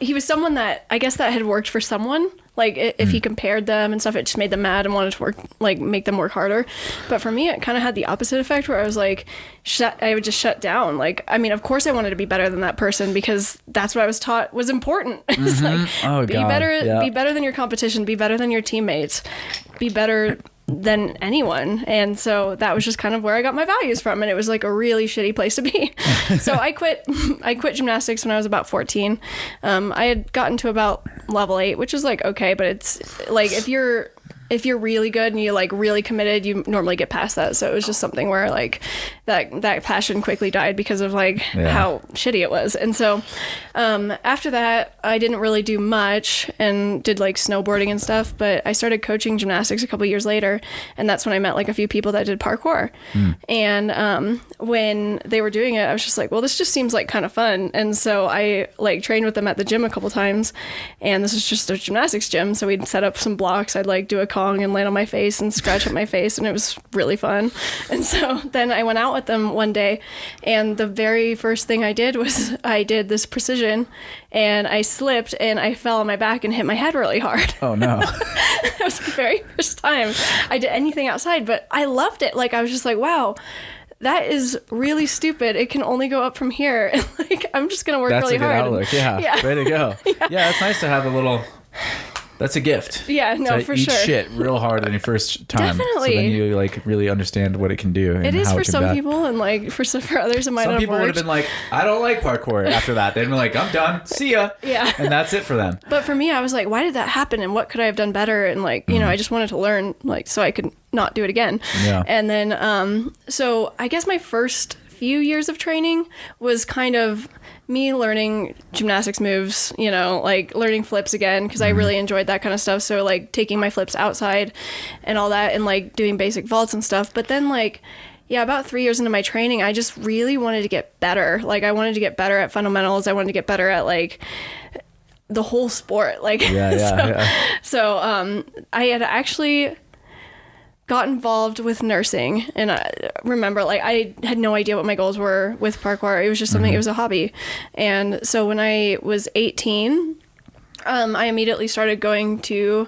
B: he was someone that I guess that had worked for someone. Like if he compared them and stuff, it just made them mad and wanted to work, like make them work harder. But for me, it kind of had the opposite effect where I was like, I would just shut down. Like, I mean, of course I wanted to be better than that person because that's what I was taught was important. It's like, be better than your competition, be better than your teammates, be better than anyone. And so that was just kind of where I got my values from, and it was like a really shitty place to be. So I quit gymnastics when I was about 14. I had gotten to about level 8, which is like okay, but it's like if you're really good and you're like really committed, you normally get past that. So it was just something where like that passion quickly died because of like how shitty it was. And so after that, I didn't really do much and did like snowboarding and stuff, but I started coaching gymnastics a couple years later, and that's when I met like a few people that did parkour. And when they were doing it, I was just like, well, this just seems like kind of fun. And so I like trained with them at the gym a couple times, and this is just a gymnastics gym, so we'd set up some blocks. I'd like do a Kong and land on my face and scratch up my face, and it was really fun. And so then I went out with them one day, and the very first thing I did was I did this precision, and I slipped and I fell on my back and hit my head really hard.
A: Oh no.
B: That was the very first time I did anything outside, but I loved it. Like I was just like, wow, that is really stupid. It can only go up from here. And like I'm just gonna work really hard.
A: That's a good outlook. Yeah. Way to go. Yeah, it's nice to have a little. That's a gift.
B: Yeah, no,
A: to
B: for
A: eat
B: sure.
A: Shit real hard on your first time.
B: Definitely.
A: So then you like really understand what it can do. And
B: it is
A: how
B: for some people, and like for others, it might not have worked.
A: Some people would have been like, I don't like parkour after that. They'd been like, I'm done. See ya. Yeah. And that's it for them.
B: But for me, I was like, why did that happen? And what could I have done better? And like, you know, I just wanted to learn, like, so I could not do it again. Yeah. And then, so I guess my first few years of training was kind of me learning gymnastics moves, you know, like learning flips again, because I really enjoyed that kind of stuff. So like taking my flips outside and all that, and like doing basic vaults and stuff. But then like, yeah, about 3 years into my training, I just really wanted to get better. Like I wanted to get better at fundamentals. I wanted to get better at like the whole sport. Like, So I had actually got involved with nursing, and I remember like I had no idea what my goals were with parkour. It was just something, it was a hobby. And so when I was 18, I immediately started going to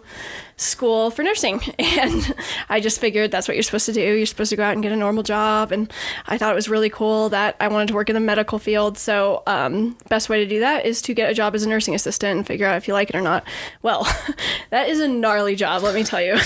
B: school for nursing, and I just figured that's what you're supposed to do. You're supposed to go out and get a normal job, and I thought it was really cool that I wanted to work in the medical field. So best way to do that is to get a job as a nursing assistant and figure out if you like it or not. Well, that is a gnarly job, let me tell you.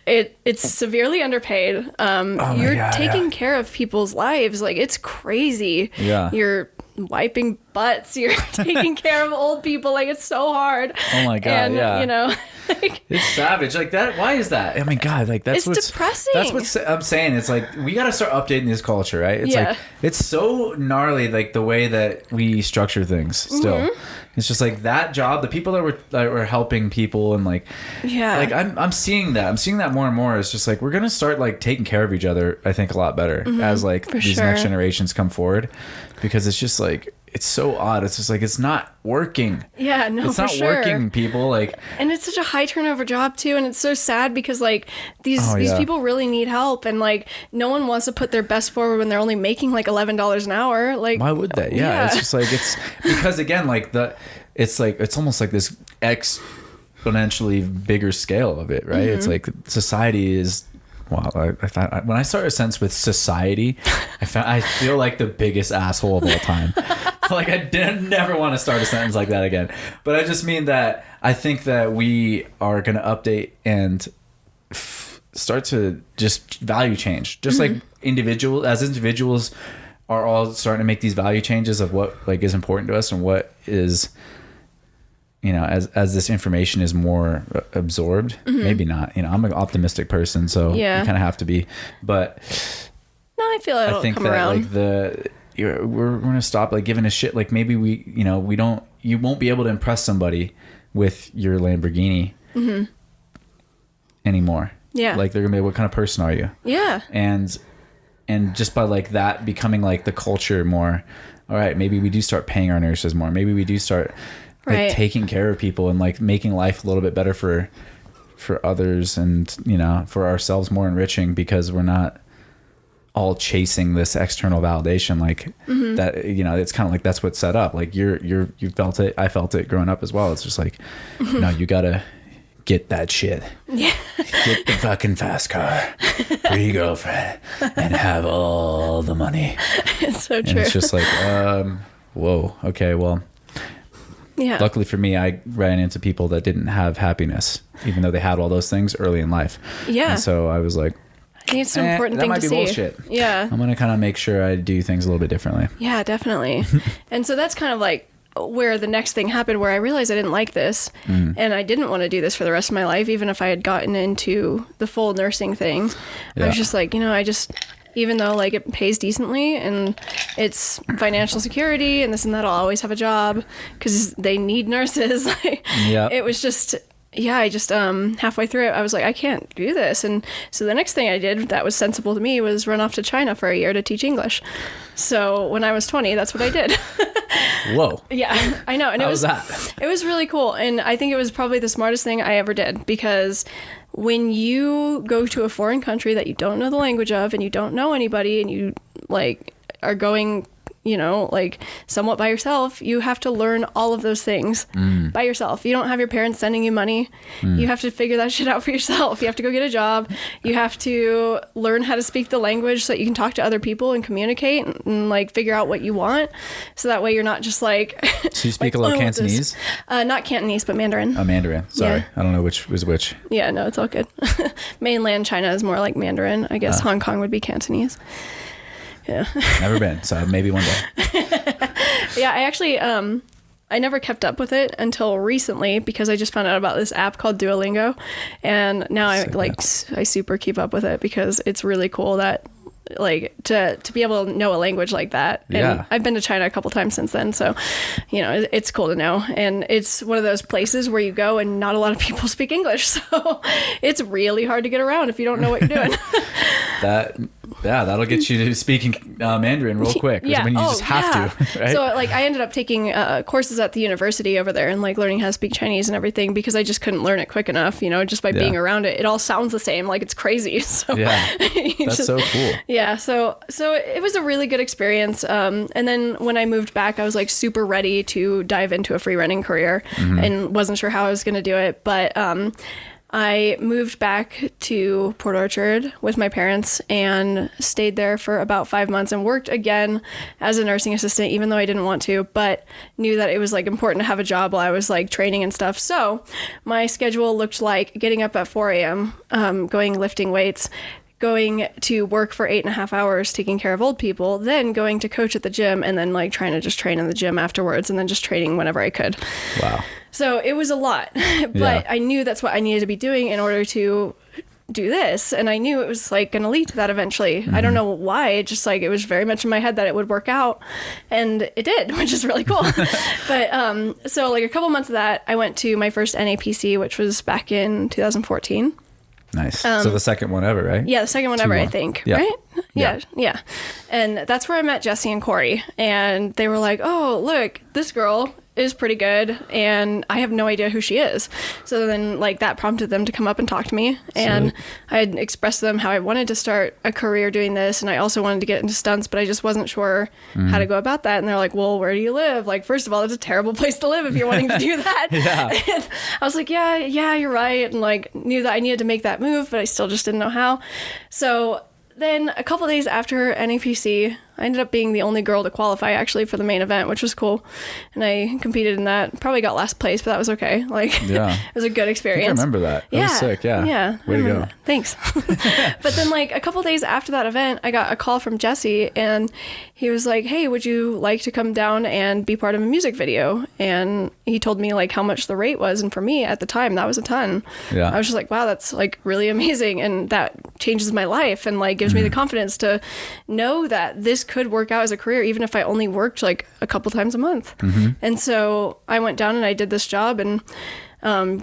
B: It's severely underpaid. You're taking care of people's lives. Like, it's crazy.
A: Yeah.
B: You're wiping butts, you're taking care of old people. Like, it's so hard.
A: Oh my God.
B: And,
A: yeah.
B: you know, like,
A: it's savage like that. Why is that? I mean, God, like that's
B: it's depressing.
A: That's what I'm saying. It's like we got to start updating this culture, right? It's
B: Yeah.
A: like it's so gnarly, like the way that we structure things still. It's just like that job, the people that were helping people, and like,
B: Yeah.
A: like I'm seeing that more and more. It's just like we're gonna start like taking care of each other, I think, a lot better as like
B: For
A: these
B: sure.
A: next generations come forward, because it's just like it's so odd. It's just like it's not working.
B: Yeah, no,
A: it's
B: for
A: not
B: sure.
A: working, people. Like,
B: And it's such a high turnover job too, and it's so sad because like these
A: yeah.
B: people really need help, and like no one wants to put their best forward when they're only making like $11 an hour. Like,
A: why would they? Yeah, it's just like it's because again, like it's almost like this exponentially bigger scale of it, right? It's like society is. Wow, when I start a sentence with society, I feel like the biggest asshole of all time. Like I never want to start a sentence like that again. But I just mean that I think that we are going to update and start to just value change, just like individuals are all starting to make these value changes of what like is important to us and what is. You know, as this information is more absorbed, maybe not. You know, I'm an optimistic person, so you kind of have to be. But
B: no, I feel it'll
A: I think
B: come
A: that
B: around.
A: like we're gonna stop like giving a shit. Like maybe you won't be able to impress somebody with your Lamborghini anymore.
B: Yeah.
A: Like they're gonna be, what kind of person are you?
B: Yeah.
A: And just by like that becoming like the culture more. All right, maybe we do start paying our nurses more. Maybe we do start. Like
B: Right.
A: taking care of people and like making life a little bit better for others, and you know, for ourselves more enriching, because we're not all chasing this external validation like that. You know, it's kind of like that's what's set up. Like you felt it, I felt it growing up as well. It's just like no, you gotta get that shit.
B: Yeah.
A: Get the fucking fast car for your girlfriend and have all the money.
B: It's so
A: And
B: true.
A: it's just like whoa, okay, well.
B: Yeah.
A: Luckily for me, I ran into people that didn't have happiness, even though they had all those things early in life.
B: Yeah.
A: And so I was like,
B: I think it's an important
A: that
B: thing
A: might
B: to
A: be
B: see.
A: bullshit.
B: Yeah.
A: I'm going to kind of make sure I do things a little bit differently.
B: Yeah, definitely. And so that's kind of like where the next thing happened, where I realized I didn't like this and I didn't want to do this for the rest of my life, even if I had gotten into the full nursing thing. I was just like, you know, even though like it pays decently and it's financial security and this and that, I'll always have a job because they need nurses.
A: Yeah.
B: It was just, I just halfway through it, I was like, I can't do this. And so the next thing I did that was sensible to me was run off to China for a year to teach English. So when I was 20, that's what I did.
A: Whoa.
B: Yeah, I know. And
A: How
B: it
A: was that?
B: It was really cool. And I think it was probably the smartest thing I ever did, because when you go to a foreign country that you don't know the language of and you don't know anybody and you like are going, you know, like somewhat by yourself, you have to learn all of those things by yourself. You don't have your parents sending you money. You have to figure that shit out for yourself. You have to go get a job. You have to learn how to speak the language so that you can talk to other people and communicate and like figure out what you want. So that way you're not just like...
A: So you speak
B: like,
A: a little
B: "Oh, this-"
A: Cantonese?
B: Not Cantonese, but Mandarin.
A: Mandarin. Sorry.
B: Yeah.
A: I don't know which was which.
B: Yeah, no, it's all good. Mainland China is more like Mandarin. I guess Hong Kong would be Cantonese. Yeah.
A: Never been. So maybe one day.
B: Yeah, I actually, I never kept up with it until recently because I just found out about this app called Duolingo. And now I super keep up with it because it's really cool that like to be able to know a language like that. And
A: Yeah.
B: I've been to China a couple times since then. So, you know, it's cool to know. And it's one of those places where you go and not a lot of people speak English. So it's really hard to get around if you don't know what you're doing.
A: Yeah, that'll get you to speaking Mandarin real quick.
B: Yeah.
A: When you just have to, right?
B: So like I ended up taking courses at the university over there and like learning how to speak Chinese and everything because I just couldn't learn it quick enough, just by being around it. It all sounds the same. Like it's crazy. So
A: yeah, that's so cool.
B: Yeah. So it was a really good experience. And then when I moved back, I was like super ready to dive into a free running career and wasn't sure how I was going to do it. But I moved back to Port Orchard with my parents and stayed there for about 5 months and worked again as a nursing assistant, even though I didn't want to, but knew that it was like important to have a job while I was like training and stuff. So my schedule looked like getting up at 4 a.m., going lifting weights, going to work for 8.5 hours taking care of old people, then going to coach at the gym, and then like trying to just train in the gym afterwards, and then just training whenever I could.
A: Wow. So
B: it was a lot, but I knew that's what I needed to be doing in order to do this. And I knew it was like going to lead to that eventually. I don't know why. It just like, it was very much in my head that it would work out, and it did, which is really cool. But, so like a couple months of that, I went to my first NAPC, which was back in 2014.
A: Nice. So the second one ever, right?
B: Yeah, the second one ever, I think.
A: Yeah.
B: Right? Yeah. And that's where I met Jesse and Corey. And they were like, oh, look, this girl is pretty good, and I have no idea who she is. So then like that prompted them to come up and talk to me. And I had expressed to them how I wanted to start a career doing this, and I also wanted to get into stunts, but I just wasn't sure how to go about that. And they're like, well, where do you live? Like, first of all, it's a terrible place to live if you're wanting to do that. And I was like, yeah, you're right. And like knew that I needed to make that move, but I still just didn't know how. So then a couple days after NAPC, I ended up being the only girl to qualify actually for the main event, which was cool. And I competed in that. Probably got last place, but that was okay. Like, it was a good experience.
A: I remember that. That was sick. Yeah. Way to go.
B: That. Thanks. But then like a couple days after that event, I got a call from Jesse, and he was like, hey, would you like to come down and be part of a music video? And he told me like how much the rate was. And for me at the time, that was a ton. Yeah. I was just like, wow, that's like really amazing. And that changes my life and like gives me the confidence to know that this could work out as a career, even if I only worked like a couple times a month. And so I went down and I did this job and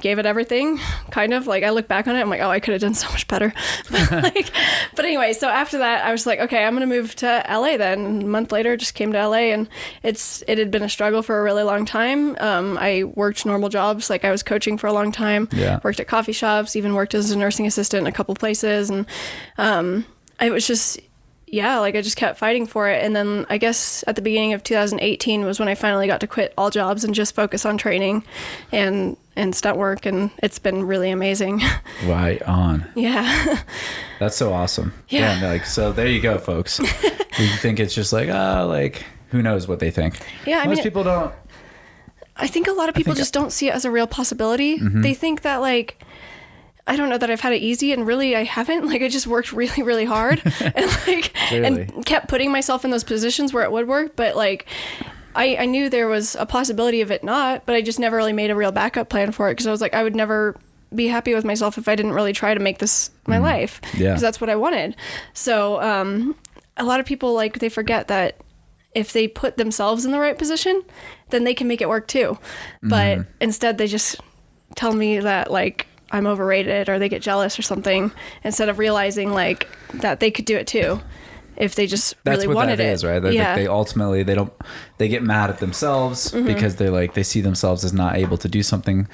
B: gave it everything. Kind of like I look back on it, I'm like, oh, I could have done so much better. But anyway, so after that I was like, okay, I'm gonna move to LA then. And a month later just came to LA, and it had been a struggle for a really long time. I worked normal jobs, like I was coaching for a long time, worked at coffee shops, even worked as a nursing assistant in a couple places, and I was just like I just kept fighting for it. And then I guess at the beginning of 2018 was when I finally got to quit all jobs and just focus on training and stunt work, and it's been really amazing. Right on. Yeah.
A: That's so awesome. Yeah. Like, so there you go, folks. You think it's just like, like who knows what they think.
B: Yeah.
A: Most people don't.
B: I think a lot of people just don't see it as a real possibility. They think that like, I don't know that I've had it easy, and really I haven't. Like I just worked really, really hard and like and kept putting myself in those positions where it would work. But like I knew there was a possibility of it not, but I just never really made a real backup plan for it, because I was like, I would never be happy with myself if I didn't really try to make this my life, because that's what I wanted. So a lot of people like they forget that if they put themselves in the right position, then they can make it work too. But instead they just tell me that like I'm overrated, or they get jealous or something, instead of realizing like that they could do it too if they just really wanted it. That's what that is, right?
A: They ultimately they get mad at themselves because they see themselves as not able to do something,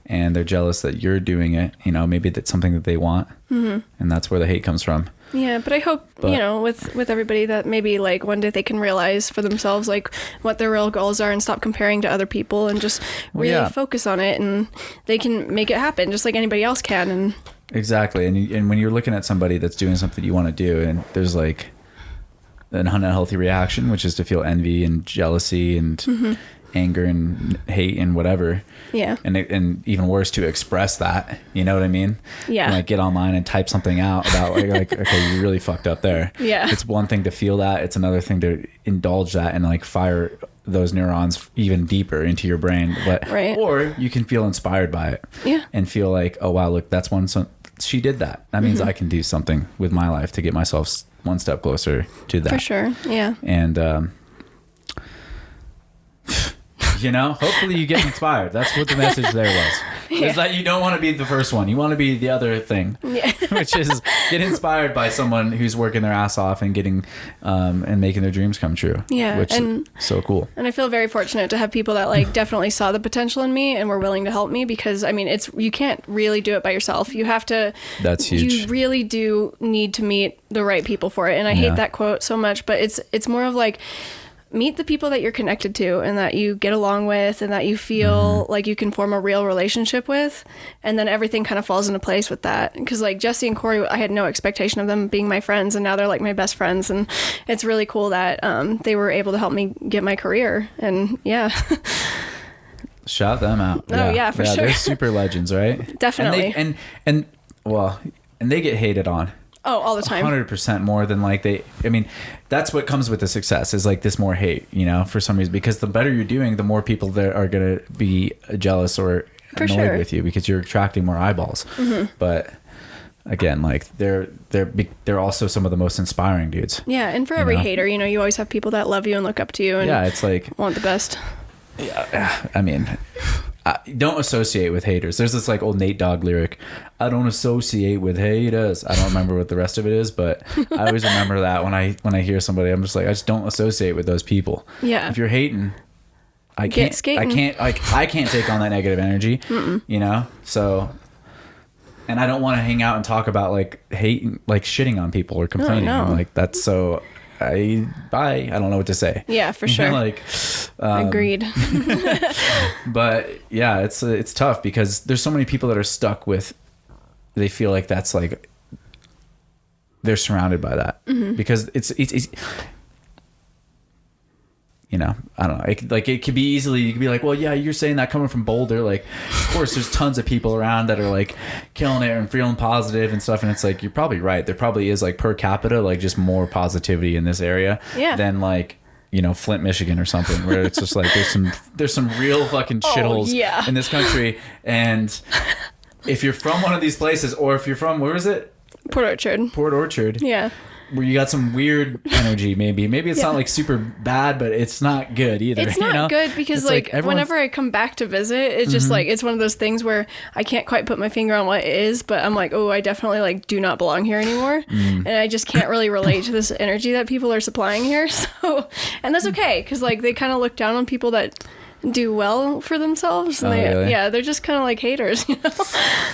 A: and they're jealous that you're doing it. Maybe that's something that they want, and that's where the hate comes from.
B: Yeah, but I hope, with everybody that maybe like one day they can realize for themselves like what their real goals are and stop comparing to other people and just really focus on it, and they can make it happen just like anybody else can. And
A: exactly. And when you're looking at somebody that's doing something you want to do, and there's like an unhealthy reaction, which is to feel envy and jealousy and anger and hate and whatever. Yeah. And even worse, to express that, you know what I mean? Yeah. And like get online and type something out about like okay, you really fucked up there. Yeah. It's one thing to feel that. It's another thing to indulge that and like fire those neurons even deeper into your brain. But or you can feel inspired by it. Yeah. And feel like, oh wow, look, that's she did that. That means I can do something with my life to get myself one step closer to that.
B: For sure. Yeah.
A: And hopefully you get inspired. That's what the message there was. Is that you don't want to be the first one. You want to be the other thing.
B: Yeah.
A: Which is get inspired by someone who's working their ass off and getting and making their dreams come true.
B: Yeah.
A: Which is so cool.
B: And I feel very fortunate to have people that like definitely saw the potential in me and were willing to help me, because I mean, you can't really do it by yourself. You have to.
A: That's huge.
B: You really do need to meet the right people for it. And I hate that quote so much, but it's more of like, meet the people that you're connected to and that you get along with and that you feel like you can form a real relationship with, and then everything kind of falls into place with that. Because like Jesse and Corey, I had no expectation of them being my friends, and now they're like my best friends, and it's really cool that they were able to help me get my career. And
A: shout them out.
B: Oh yeah, for sure.
A: They're super legends, right?
B: Definitely.
A: And they get hated on.
B: Oh, all the time.
A: 100% more than like I mean, that's what comes with the success is like this more hate, for some reason, because the better you're doing, the more people that are going to be jealous or annoyed with you because you're attracting more eyeballs. But again, like they're also some of the most inspiring dudes.
B: Yeah. And for every hater, you always have people that love you and look up to you and
A: it's like
B: want the best.
A: Yeah. I mean, don't associate with haters. There's this like old Nate Dogg lyric, I don't associate with haters. I don't remember what the rest of it is, but I always remember that when I hear somebody, I'm just like, I just don't associate with those people. Yeah. If you're hating, I can't take on that negative energy, So, and I don't want to hang out and talk about like hating, like shitting on people or complaining.
B: No.
A: Like that's so I don't know what to say.
B: Yeah, for sure. Agreed.
A: But yeah, it's tough because there's so many people that are stuck with, they feel like that's like, they're surrounded by that because it's I don't know. It could be easily, you could be like, well, yeah, you're saying that coming from Boulder. Like, of course, there's tons of people around that are like killing it and feeling positive and stuff. And it's like, you're probably right. There probably is like per capita, like just more positivity in this area than like, Flint, Michigan or something, where it's just like, there's some real fucking shitholes in this country. And if you're from one of these places, or if you're from, where is it?
B: Port Orchard. Yeah.
A: Where you got some weird energy, maybe it's not like super bad, but it's not good either.
B: It's not good because like whenever I come back to visit, it's just like, it's one of those things where I can't quite put my finger on what it is, but I'm like, oh, I definitely like do not belong here anymore. And I just can't really relate to this energy that people are supplying here. So, and that's okay. Cause like they kind of look down on people that do well for themselves, and they're just kind of like haters,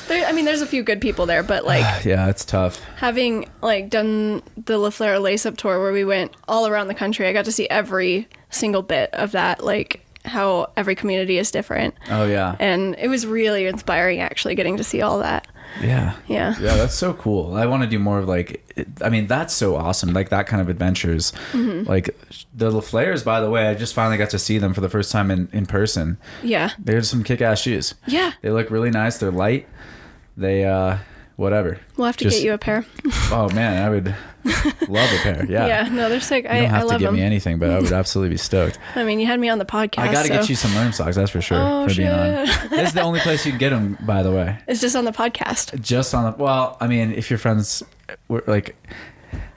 B: there's a few good people there, but like
A: it's tough. Having
B: like done the LaFleur Lace Up tour where we went all around the country, I got to see every single bit of that, like how every community is different. And it was really inspiring actually getting to see all that. Yeah, that's so cool. I want to do more of like, that's so awesome, like that kind of adventures. Like the LaFleurs, by the way, I just finally got to see them for the first time in person. They're some kick-ass shoes. They look really nice. They're light. They whatever. We'll have to get you a pair.
A: Oh man, I would love a pair.
B: No, they're sick.
A: You don't have to give me anything, but I would absolutely be stoked.
B: I mean, you had me on the podcast.
A: I got to get you some Lerm socks, that's for sure. Being on. This is the only place you can get them, by the way.
B: It's just on the podcast.
A: If your friends were like,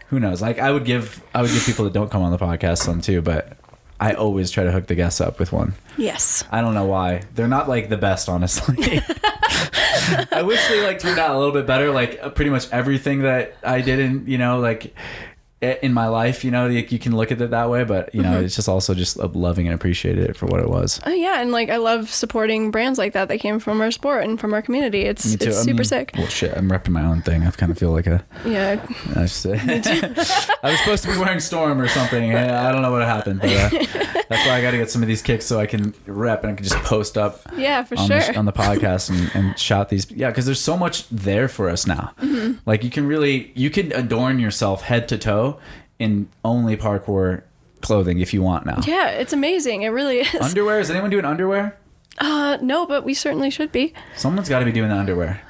A: who knows? Like I would give people that don't come on the podcast some too, but I always try to hook the guests up with one.
B: Yes.
A: I don't know why. They're not like the best, honestly. I wish they like turned out a little bit better. Like pretty much everything that I did in my life, you can look at it that way, but it's just also just loving and appreciating it for what it was.
B: Oh yeah, and like I love supporting brands like that came from our sport and from our community. It's super sick.
A: Well, shit, I'm repping my own thing. I kind of feel like I was supposed to be wearing Storm or something. I don't know what happened, but that's why I got to get some of these kicks so I can rep and I can just post up.
B: Yeah, for
A: on
B: sure.
A: On the podcast and shout these. Yeah, because there's so much there for us now. Like you can adorn yourself head to toe in only parkour clothing if you want now.
B: Yeah, it's amazing. It really is.
A: Underwear? Is anyone doing underwear?
B: No, but we certainly should be.
A: Someone's got to be doing the underwear.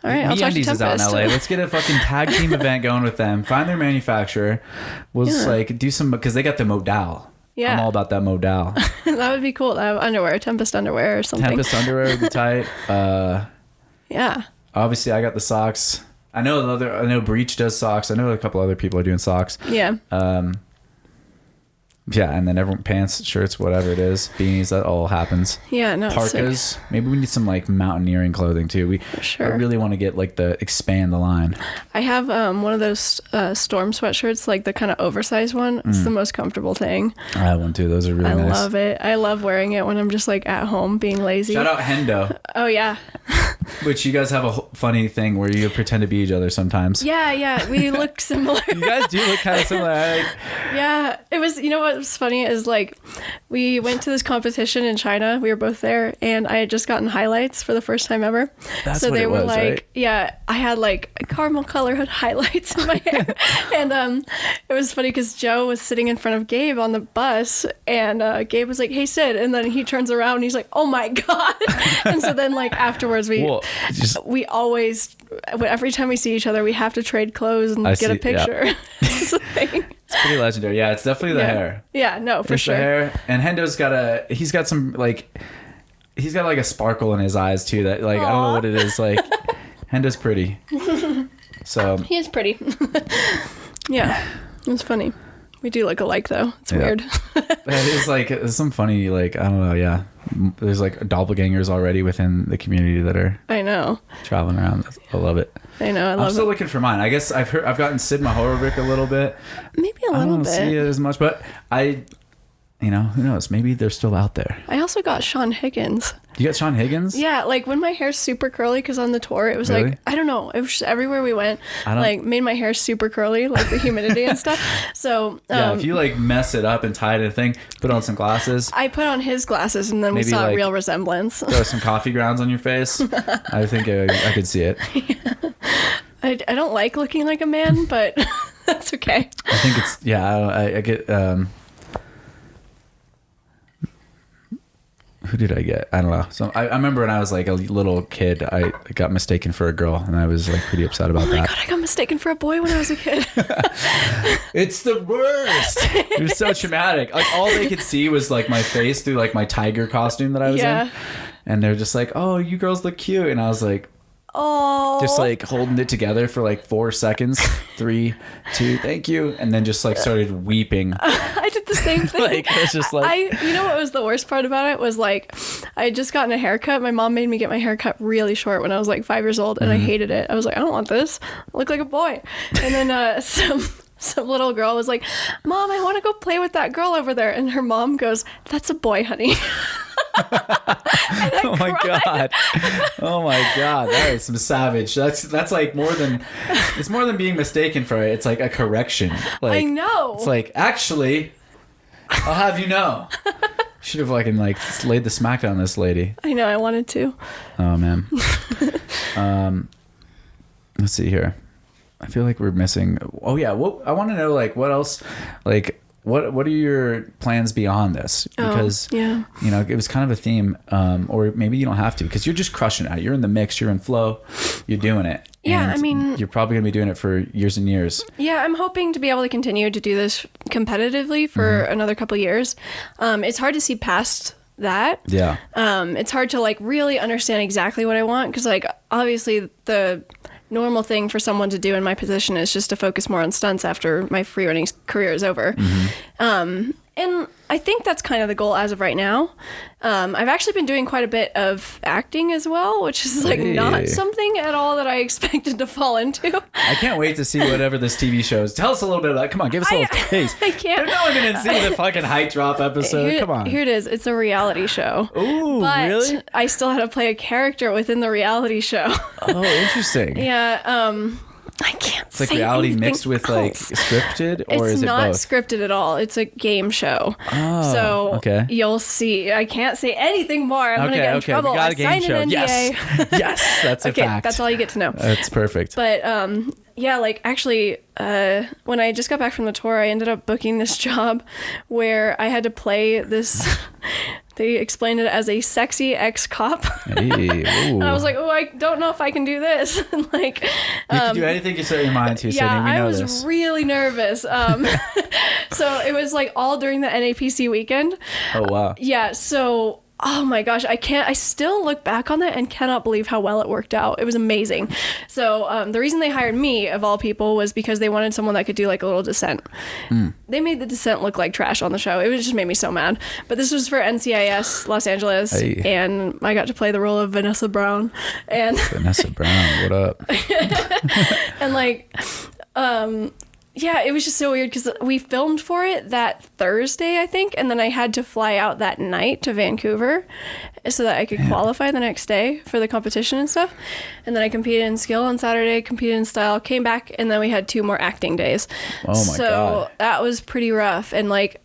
B: All right, I'll talk to Tempest.
A: is out in LA. Let's get a fucking tag team event going with them. Find their manufacturer. We'll just like do some, because they got the modal. Yeah. I'm all about that modal.
B: That would be cool to have underwear, Tempest underwear or something.
A: Tempest underwear would be tight.
B: Yeah.
A: Obviously, I got the socks. I know Breach does socks. I know a couple other people are doing socks.
B: Yeah.
A: Yeah, and then everyone pants, shirts, whatever it is, beanies, that all happens.
B: Yeah, no.
A: Parkas. Maybe we need some like mountaineering clothing too. I really want to get like expand the line.
B: I have one of those storm sweatshirts, like the kind of oversized one. It's the most comfortable thing.
A: I have one too. Those are really nice.
B: I love it. I love wearing it when I'm just like at home being lazy.
A: Shout out Hendo.
B: Oh yeah.
A: Which you guys have a funny thing where you pretend to be each other sometimes.
B: Yeah, we look similar.
A: You guys do look kind of similar.
B: Yeah, it was. You know what was funny is like we went to this competition in China. We were both there, and I had just gotten highlights for the first time ever.
A: That's
B: so
A: what
B: they
A: it
B: were
A: was,
B: like,
A: right?
B: yeah, I had like caramel colored highlights in my hair, and it was funny because Joe was sitting in front of Gabe on the bus, and Gabe was like, "Hey Sid," and then he turns around and he's like, "Oh my god!" And so then like afterwards we always, every time we see each other, we have to trade clothes and get a picture. Yeah. This is a thing.
A: It's pretty legendary. Yeah, it's definitely the hair.
B: Yeah, no, for sure.
A: The hair. And Hendo's got a sparkle in his eyes too that like, Aww. I don't know what it is. Like, Hendo's pretty. So
B: he is pretty. Yeah, it's funny. We do look alike though. It's weird.
A: It is like, there's some funny, like, I don't know. Yeah. There's like doppelgangers already within the community that are traveling around. I love it.
B: I know.
A: I'm still looking for mine. I guess I've gotten Sid Mahorovic a little bit.
B: Maybe a little bit. I don't
A: see it as much, but who knows? Maybe they're still out there.
B: I also got Sean Higgins.
A: You got Sean Higgins?
B: Yeah, like when my hair's super curly, because on the tour it was
A: really?
B: like, I don't know, it was just everywhere we went, like made my hair super curly, like the humidity and stuff. So
A: yeah, if you like mess it up and tie it in a thing, put on some glasses.
B: I put on his glasses, and then we saw a real resemblance.
A: Throw some coffee grounds on your face. I think I could see it.
B: Yeah. I don't like looking like a man, but that's okay.
A: I think it's I get. Who did I get? I don't know. So I remember when I was like a little kid, I got mistaken for a girl, and I was like pretty upset about that. Oh my
B: god, I got mistaken for a boy when I was a kid.
A: It's the worst. It was so traumatic. Like all they could see was like my face through like my tiger costume that I was in, and they're just like, "Oh, you girls look cute," and I was like,
B: oh,
A: just like holding it together for like 4 seconds. 3, 2, thank you, and then just like started weeping.
B: I did the same thing.
A: Like it's just like
B: you know what was the worst part about it was like I had just gotten a haircut. My mom made me get my hair cut really short when I was like 5 years old, and I hated it. I was like, I don't want this. I look like a boy. And then some little girl was like, "Mom, I want to go play with that girl over there," and her mom goes, "That's a boy, honey."
A: Oh my god. Oh my god, that is some savage. That's like more than being mistaken for it. It's like a correction. Like,
B: I know.
A: It's like, actually, I'll have you know. Should have laid the smackdown on this lady.
B: I know, I wanted to.
A: Oh man. Let's see here. I feel like we're missing. Oh yeah, I want to know like what else, like what are your plans beyond this? Because you know, it was kind of a theme, or maybe you don't have to, because you're just crushing it. You're in the mix, you're in flow, you're doing it.
B: Yeah,
A: and
B: I mean,
A: you're probably gonna be doing it for years and years.
B: Yeah, I'm hoping to be able to continue to do this competitively for another couple of years. It's hard to see past that.
A: Yeah.
B: It's hard to like really understand exactly what I want, because like obviously the normal thing for someone to do in my position is just to focus more on stunts after my free running career is over. And I think that's kind of the goal as of right now. I've actually been doing quite a bit of acting as well, which is like not something at all that I expected to fall into.
A: I can't wait to see whatever this TV show is. Tell us a little bit about it. Come on, give us a little taste.
B: I can't.
A: They're not going to see the fucking height drop episode. Come on.
B: Here it is. It's a reality show.
A: Ooh, really?
B: I still had to play a character within the reality show.
A: Oh, interesting.
B: Yeah. I can't
A: It's like reality mixed with like scripted, or is it both?
B: It's not scripted at all. It's a game show.
A: Oh,
B: so
A: okay.
B: You'll see. I can't say anything more. I'm going to get in trouble.
A: We got a game show.
B: An NDA.
A: Yes, that's a fact.
B: That's all you get to know.
A: That's perfect.
B: But yeah, like actually, when I just got back from the tour, I ended up booking this job where I had to play this. They explained it as a sexy ex-cop.
A: Hey,
B: and I was like, oh, I don't know if I can do this. And like,
A: you can do anything you set your mind to, Sydney.
B: I was really nervous. So it was like all during the NAPC weekend.
A: Oh, wow.
B: Yeah, so Oh my gosh, I still look back on that and cannot believe how well it worked out. It was amazing. So the reason they hired me, of all people, was because they wanted someone that could do like a little descent. They made the descent look like trash on the show. It just made me so mad. But this was for NCIS Los Angeles, and I got to play the role of Vanessa Brown. And
A: Vanessa Brown, what up?
B: And like, yeah, it was just so weird because we filmed for it that Thursday, I think, and then I had to fly out that night to Vancouver so that I could qualify the next day for the competition and stuff. And then I competed in skill on Saturday, competed in style, came back, and then we had 2 more acting days.
A: Oh my God.
B: So that was pretty rough, and like...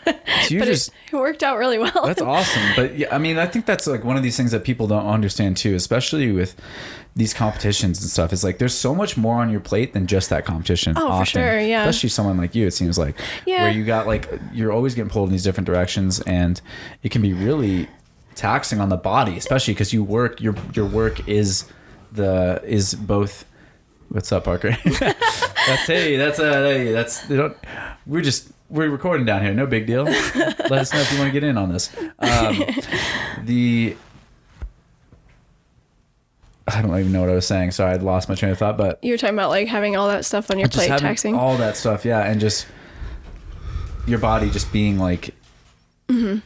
A: So
B: it worked out really well.
A: That's awesome. But yeah, I mean, I think that's like one of these things that people don't understand too, especially with these competitions and stuff. Is like there's so much more on your plate than just that competition.
B: Oh,
A: often.
B: for sure, yeah.
A: Especially someone like you, it seems like, where you got like you're always getting pulled in these different directions, and it can be really taxing on the body, especially because you work. Your work is both. What's up, Parker? We're recording down here. No big deal. Let us know if you want to get in on this. I don't even know what I was saying. Sorry, I lost my train of thought. But
B: you were talking about like having all that stuff on your plate, taxing.
A: All that stuff, yeah, and just your body just being like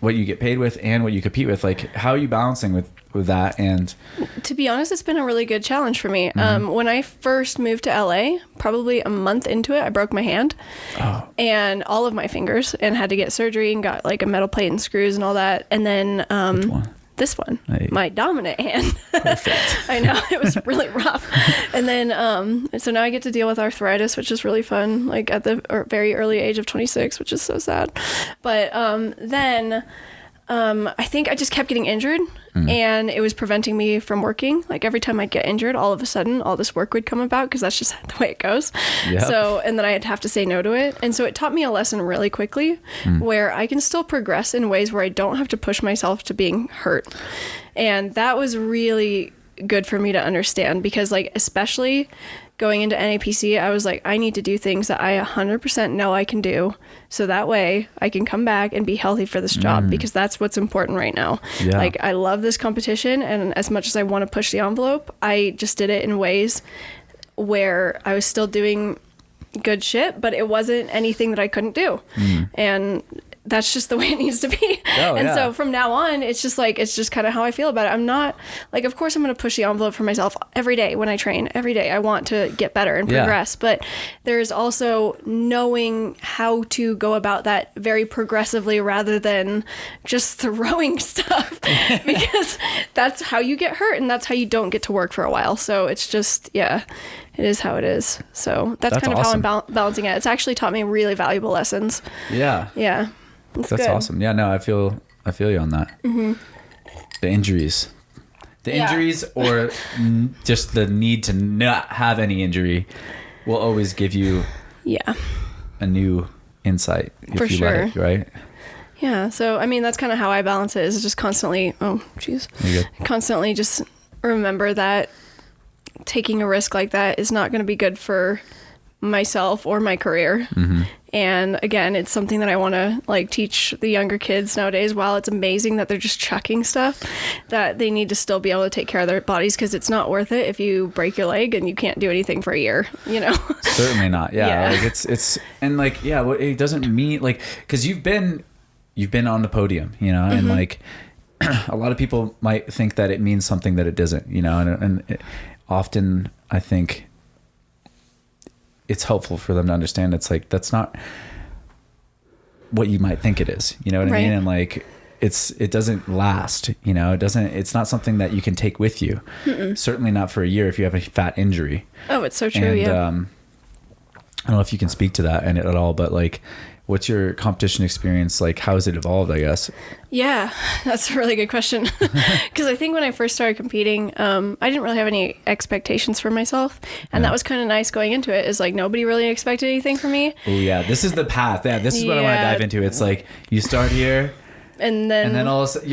A: what you get paid with and what you compete with. Like, how are you balancing with that? And
B: to be honest, it's been a really good challenge for me. When I first moved to LA, probably a month into it, I broke my hand and all of my fingers, and had to get surgery and got like a metal plate and screws and all that. And then
A: which one?
B: This one,
A: hey.
B: My dominant hand.
A: Perfect.
B: I know, it was really rough. And then so now I get to deal with arthritis, which is really fun, like at the very early age of 26, which is so sad. But then I think I just kept getting injured, and it was preventing me from working. Like every time I'd get injured, all of a sudden all this work would come about, because that's just the way it goes. Yep. So, and then I'd have to say no to it. And so it taught me a lesson really quickly where I can still progress in ways where I don't have to push myself to being hurt. And that was really good for me to understand, because like, especially going into NAPC, I was like, I need to do things that I 100% know I can do, so that way I can come back and be healthy for this job, because that's what's important right now. Yeah. Like, I love this competition, and as much as I want to push the envelope, I just did it in ways where I was still doing good shit, but it wasn't anything that I couldn't do. And that's just the way it needs to be. So from now on, it's just kind of how I feel about it. I'm not like, of course I'm going to push the envelope for myself every day when I train. Every day I want to get better and progress, but there's also knowing how to go about that very progressively rather than just throwing stuff, because that's how you get hurt, and that's how you don't get to work for a while. So it's just, it is how it is. So that's kind of awesome. How I'm balancing it. It's actually taught me really valuable lessons. Yeah. That's good.
A: Awesome. Yeah, no, I feel you on that. The injuries, or just the need to not have any injury will always give you a new insight if
B: For
A: you
B: sure.
A: let it, right?
B: Yeah. So, I mean, that's kind of how I balance it, is just constantly, constantly just remember that taking a risk like that is not going to be good for myself or my career. And again, it's something that I want to like teach the younger kids nowadays. While it's amazing that they're just chucking stuff, that they need to still be able to take care of their bodies, because it's not worth it if you break your leg and you can't do anything for a year, you know?
A: Certainly not. Like it's and like, what it doesn't mean, like, because you've been on the podium, you know, and like a lot of people might think that it means something that it doesn't, you know, and often I think it's helpful for them to understand it's like, that's not what you might think it is, you know what I mean? And like, it doesn't last, you know, it's not something that you can take with you. Certainly not for a year if you have a fat injury.
B: Oh, it's so true.
A: And, I don't know if you can speak to that at all, but like, what's your competition experience like? How has it evolved, I guess?
B: Yeah, that's a really good question. Because I think when I first started competing, I didn't really have any expectations for myself. And that was kind of nice going into it, is like nobody really expected anything from me.
A: Oh yeah, this is the path. Yeah, this is what I want to dive into. It's like you start here
B: And then
A: all of a sudden,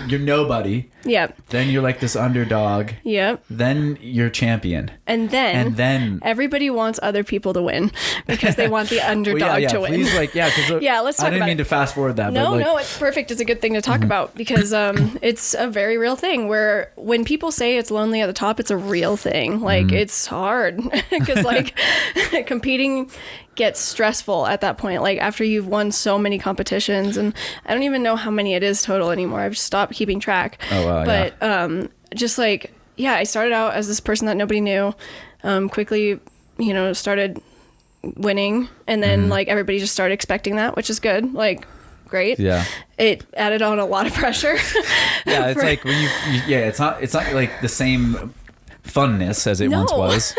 A: you're nobody.
B: Yep.
A: Then you're like this underdog.
B: Yep.
A: Then you're champion.
B: And then everybody wants other people to win because they want the underdog to win.
A: Please, let's talk
B: about
A: I didn't mean to fast forward that.
B: No, it's perfect. It's a good thing to talk about because it's a very real thing where when people say it's lonely at the top, it's a real thing. Like it's hard because like competing gets stressful at that point, like after you've won so many competitions, and I don't even know how many it is total anymore. I've stopped keeping track. Just like, I started out as this person that nobody knew, quickly, started winning, and then like everybody just started expecting that, which is good. Like, great. Yeah. It added on a lot of pressure.
A: It's like when it's not like the same funness as it once was.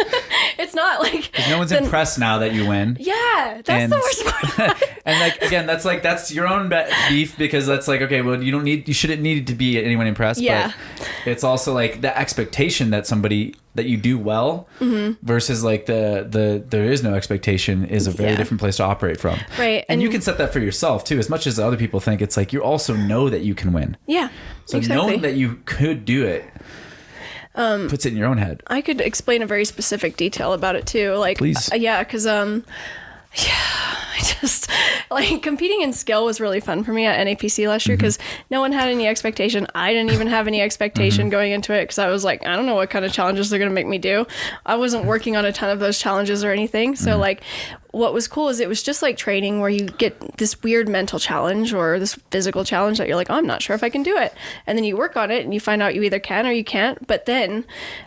B: It's not like
A: no one's impressed now that you win.
B: Yeah, that's the worst part.
A: And like again, that's your own beef because that's like, okay, well, you shouldn't need to be anyone impressed.
B: Yeah.
A: But it's also like the expectation that you do well versus like the there is no expectation is a very different place to operate from.
B: Right.
A: And you can set that for yourself too, as much as other people think. It's like you also know that you can win.
B: Yeah.
A: So knowing that you could do it puts it in your own head.
B: I could explain a very specific detail about it too. Like,
A: please.
B: Because I just like competing in skill was really fun for me at NAPC last year because no one had any expectation. I didn't even have any expectation going into it because I was like, I don't know what kind of challenges they're going to make me do. I wasn't working on a ton of those challenges or anything. So like what was cool is it was just like training where you get this weird mental challenge or this physical challenge that you're like, oh, I'm not sure if I can do it. And then you work on it and you find out you either can or you can't. But then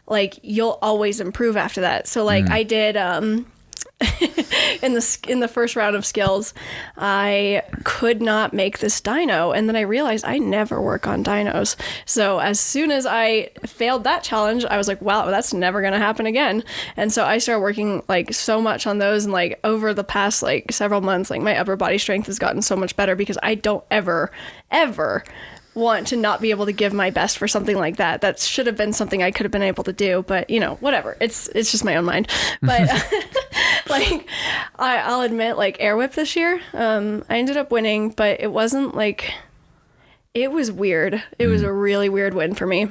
B: like you'll always improve after that. So like I did in the first round of skills, I could not make this dyno, and then I realized I never work on dynos. So as soon as I failed that challenge, I was like, wow, that's never gonna happen again. And so I started working like so much on those, and like over the past like several months, like my upper body strength has gotten so much better because I don't ever want to not be able to give my best for something like that. That should have been something I could have been able to do, but whatever. It's just my own mind. But like I'll admit, like air whip this year, I ended up winning, but it wasn't like, it was weird. It was a really weird win for me,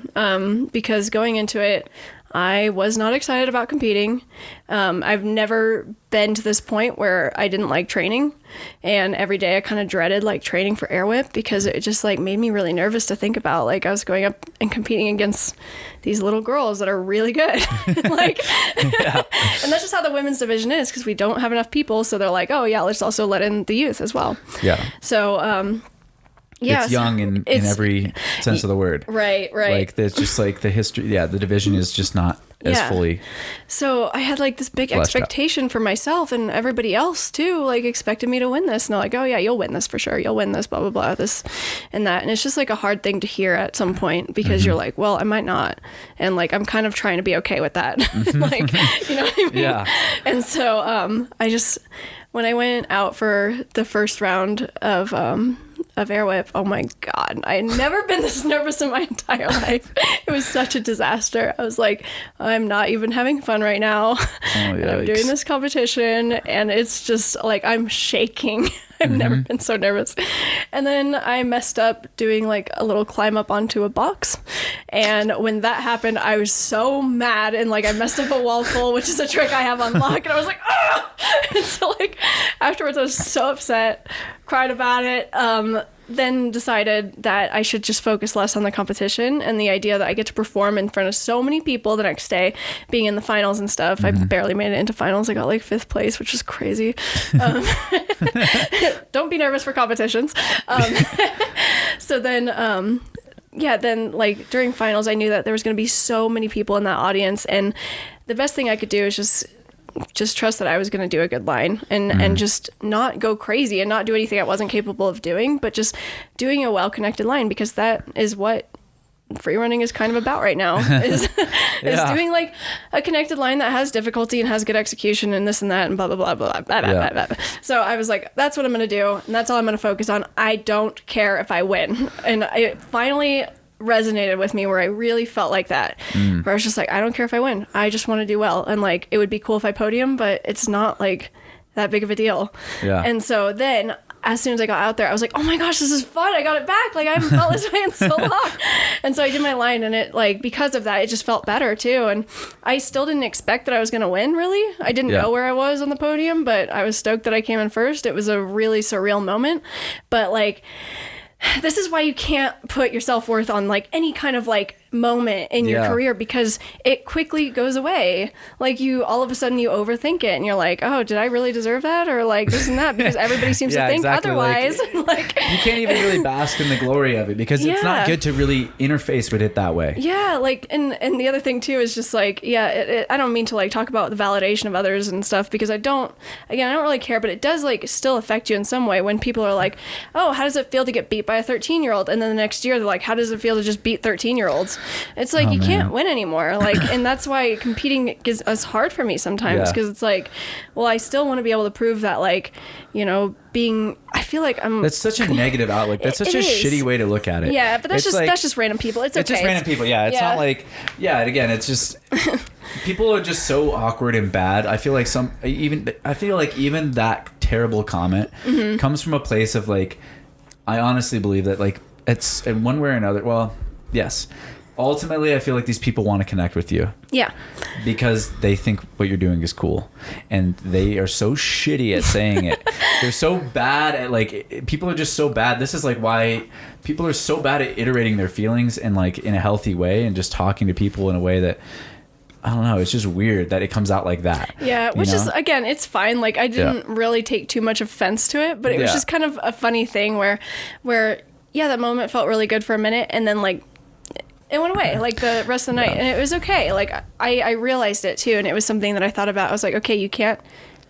B: because going into it, I was not excited about competing. I've never been to this point where I didn't like training, and every day I kind of dreaded like training for air whip because it just like made me really nervous to think about. Like I was going up and competing against these little girls that are really good. Like, and that's just how the women's division is because we don't have enough people. So they're like, oh yeah, let's also let in the youth as well. Yeah. So,
A: it's young in every sense of the word.
B: Right.
A: Like it's just like the history. Yeah, the division is just not as fully.
B: So I had like this big expectation for myself, and everybody else too, like expected me to win this. And they're like, oh yeah, you'll win this for sure. You'll win this, blah, blah, blah, this and that. And it's just like a hard thing to hear at some point because you're like, well, I might not. And like, I'm kind of trying to be okay with that. Like, you know what I mean? Yeah. And so when I went out for the first round of air whip, oh my God, I had never been this nervous in my entire life. It was such a disaster. I was like, I'm not even having fun right now. I'm doing this competition and it's just like, I'm shaking. I've never been so nervous. And then I messed up doing like a little climb up onto a box. And when that happened, I was so mad, and like I messed up a wall full, which is a trick I have on lock. And I was like, ah! And so like afterwards I was so upset, cried about it. Then decided that I should just focus less on the competition and the idea that I get to perform in front of so many people the next day, being in the finals and stuff. I barely made it into finals. I got like 5th place, which is crazy. Don't be nervous for competitions. So then, then like during finals, I knew that there was going to be so many people in that audience, and the best thing I could do is just trust that I was going to do a good line and just not go crazy and not do anything I wasn't capable of doing, but just doing a well-connected line, because that is what free running is kind of about right now is doing like a connected line that has difficulty and has good execution and this and that and blah, blah, blah, blah, blah, blah, blah, blah. So I was like, that's what I'm going to do. And that's all I'm going to focus on. I don't care if I win. And it finally resonated with me where I really felt like that, where I was just like, I don't care if I win. I just want to do well. And like, it would be cool if I podium, but it's not like that big of a deal. Yeah. And so then as soon as I got out there, I was like, oh my gosh, this is fun. I got it back. Like I haven't felt this way in so long. And so I did my line, and it like, because of that, it just felt better too. And I still didn't expect that I was going to win, really. I didn't know where I was on the podium, but I was stoked that I came in first. It was a really surreal moment. But like, this is why you can't put your self-worth on like any kind of like moment in your career, because it quickly goes away. Like you, all of a sudden you overthink it and you're like, oh, did I really deserve that? Or like this and that, because everybody seems to think
A: exactly.
B: otherwise.
A: Like you can't even really bask in the glory of it, because it's not good to really interface with it that way.
B: Yeah. Like, and the other thing too is just like, I don't mean to like talk about the validation of others and stuff, because I don't really care, but it does like still affect you in some way when people are like, oh, how does it feel to get beat by a 13-year-old? And then the next year they're like, how does it feel to just beat 13-year-olds? It's like, you can't win anymore. Like, and that's why competing is hard for me sometimes, because it's like, well, I still want to be able to prove that, like, you know, I feel like I'm...
A: That's such a negative outlook. That's such a shitty way to look at it.
B: Yeah, but that's just random people. It's okay.
A: It's just random people. Yeah, it's not like... Yeah, and again, it's just... people are just so awkward and bad. I feel like even that terrible comment comes from a place of like... I honestly believe that like it's in one way or another... Well, yes. Ultimately, I feel like these people want to connect with you.
B: Yeah.
A: Because they think what you're doing is cool. And they are so shitty at saying it. They're so bad at, like, people are just so bad. This is, like, why people are so bad at iterating their feelings and, like, in a healthy way and just talking to people in a way that, I don't know, it's just weird that it comes out like that.
B: Yeah, which is, again, it's fine. Like, I didn't really take too much offense to it, but it was just kind of a funny thing where, that moment felt really good for a minute, and then, like, it went away like the rest of the night, and it was okay. Like I realized it too, and it was something that I thought about. I was like, okay, you can't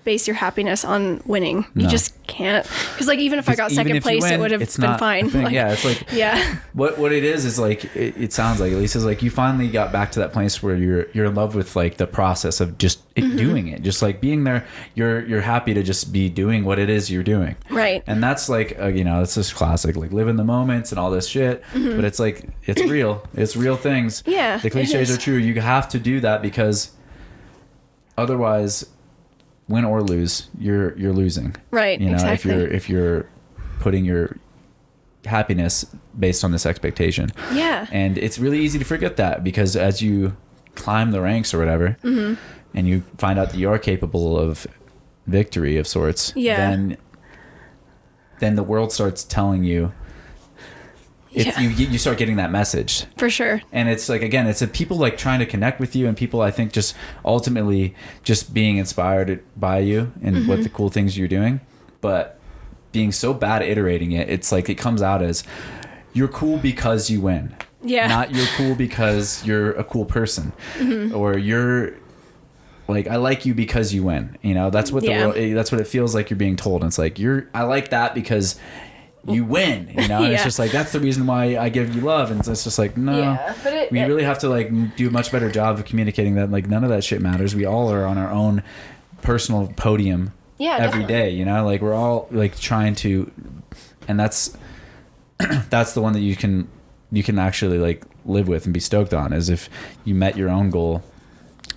B: base your happiness on winning. You just can't, because like even if I got second place, it would have been fine. Like,
A: it's like what it is like it sounds like, at least, is like you finally got back to that place where you're in love with like the process of just doing it, just like being there. You're happy to just be doing what it is you're doing,
B: right?
A: And that's like it's just classic, like live in the moments and all this shit. But it's like it's real things.
B: Yeah,
A: the cliches are true. You have to do that, because otherwise, win or lose, you're losing.
B: Right.
A: You know,
B: exactly.
A: if you're putting your happiness based on this expectation.
B: Yeah.
A: And it's really easy to forget that, because as you climb the ranks or whatever, and you find out that you are capable of victory of sorts, then the world starts telling you. You start getting that message.
B: For sure.
A: And it's like, again, it's people like trying to connect with you, and people, I think, just ultimately just being inspired by you and what the cool things you're doing. But being so bad at iterating it, it's like it comes out as you're cool because you win.
B: Yeah.
A: Not you're cool because you're a cool person. Or you're like, I like you because you win. You know, that's what the world, that's what it feels like you're being told. And it's like, I like that because you win, you know. And it's just like, that's the reason why I give you love. And it's just like, no, but we really have to like do a much better job of communicating that like none of that shit matters. We all are on our own personal podium every day, you know. Like we're all like trying to, and that's the one that you can actually like live with and be stoked on, as if you met your own goal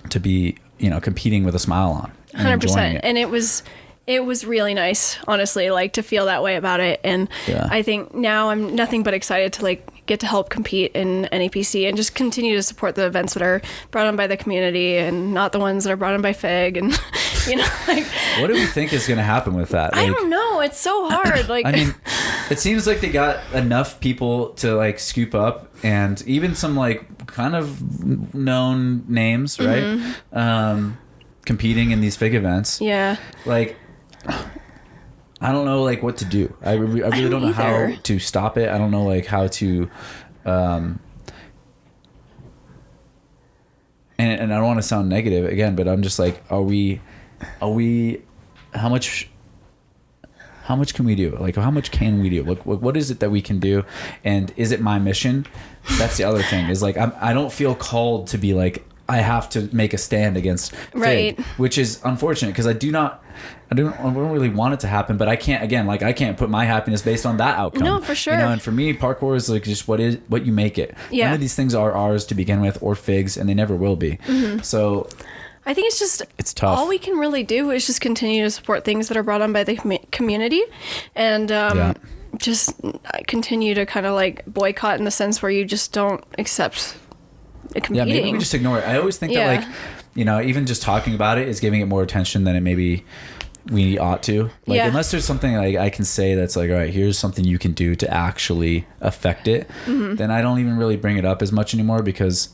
A: to be, you know, competing with a smile on.
B: 100%. And it was really nice, honestly, like to feel that way about it. And I think now I'm nothing but excited to like get to help compete in NAPC and just continue to support the events that are brought on by the community and not the ones that are brought on by FIG. And, you know, like,
A: what do we think is going to happen with that?
B: Like, I don't know. It's so hard. Like,
A: I mean, it seems like they got enough people to like scoop up, and even some like kind of known names, right? Competing in these FIG events. Yeah. Like, I don't know like what to do. I really don't know how to stop it. I don't know like how to and I don't want to sound negative again, but I'm just like, are we how much can we do? Like, how much can we do? Like, what is it that we can do? And is it my mission? That's the other thing, is like, I don't feel called to be like, I have to make a stand against FIG, which is unfortunate, because I don't really want it to happen, but I can't put my happiness based on that outcome.
B: No, for sure.
A: You know, and for me, parkour is like just what you make it. Yeah. None of these things are ours to begin with, or FIG's, and they never will be. So
B: I think it's just,
A: it's tough.
B: All we can really do is just continue to support things that are brought on by the community, and just continue to kind of like boycott in the sense where you just don't accept competing.
A: Yeah, maybe we just ignore it. I always think that like, you know, even just talking about it is giving it more attention than it maybe we ought to. Like, unless there's something like I can say that's like, all right, here's something you can do to actually affect it, then I don't even really bring it up as much anymore, because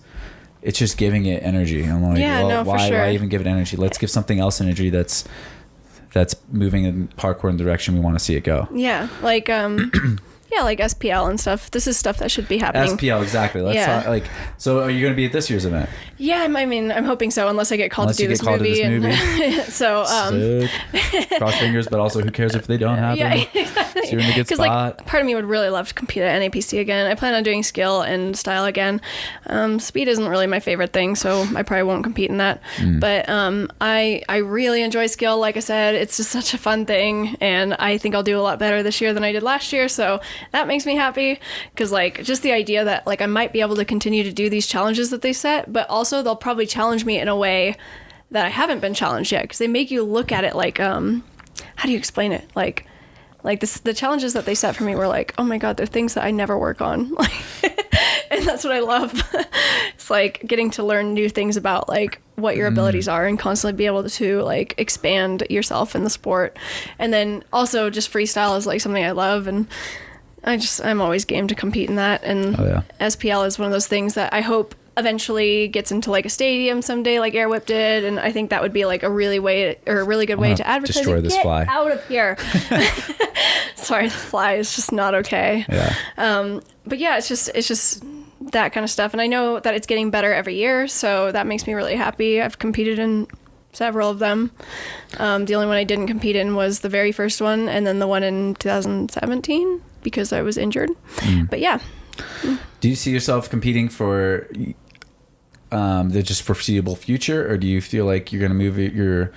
A: it's just giving it energy. I'm like, why even give it energy? Let's give something else energy that's moving in parkour in the direction we want to see it go.
B: Yeah, like like SPL and stuff. This is stuff that should be happening.
A: SPL, exactly. Let's talk, like, so are you going to be at this year's event?
B: Yeah, I mean, I'm hoping so, unless I get called to do this movie. So,
A: cross fingers, but also who cares if they don't happen?
B: Yeah, exactly.
A: So you're in a good spot.
B: Like, part of me would really love to compete at NAPC again. I plan on doing skill and style again. Speed isn't really my favorite thing, so I probably won't compete in that. But I really enjoy skill. Like I said, it's just such a fun thing, and I think I'll do a lot better this year than I did last year. So that makes me happy, because like just the idea that like I might be able to continue to do these challenges that they set, but also they'll probably challenge me in a way that I haven't been challenged yet, because they make you look at it like how do you explain it, like the challenges that they set for me were like, oh my god, they're things that I never work on. And that's what I love. It's like getting to learn new things about like what your abilities are, and constantly be able to like expand yourself in the sport. And then also just freestyle is like something I love, and I'm always game to compete in that. And SPL is one of those things that I hope eventually gets into like a stadium someday, like Air Whip did, and I think that would be like a really good way to advertise.
A: Destroy this fly.
B: Out of here. Sorry, the fly is just not okay.
A: Yeah.
B: But yeah, it's just that kind of stuff, and I know that it's getting better every year, so that makes me really happy. I've competed in several of them. The only one I didn't compete in was the very first one, and then the one in 2017 because I was injured. But yeah.
A: Do you see yourself competing for the just foreseeable future, or do you feel like you're going to move your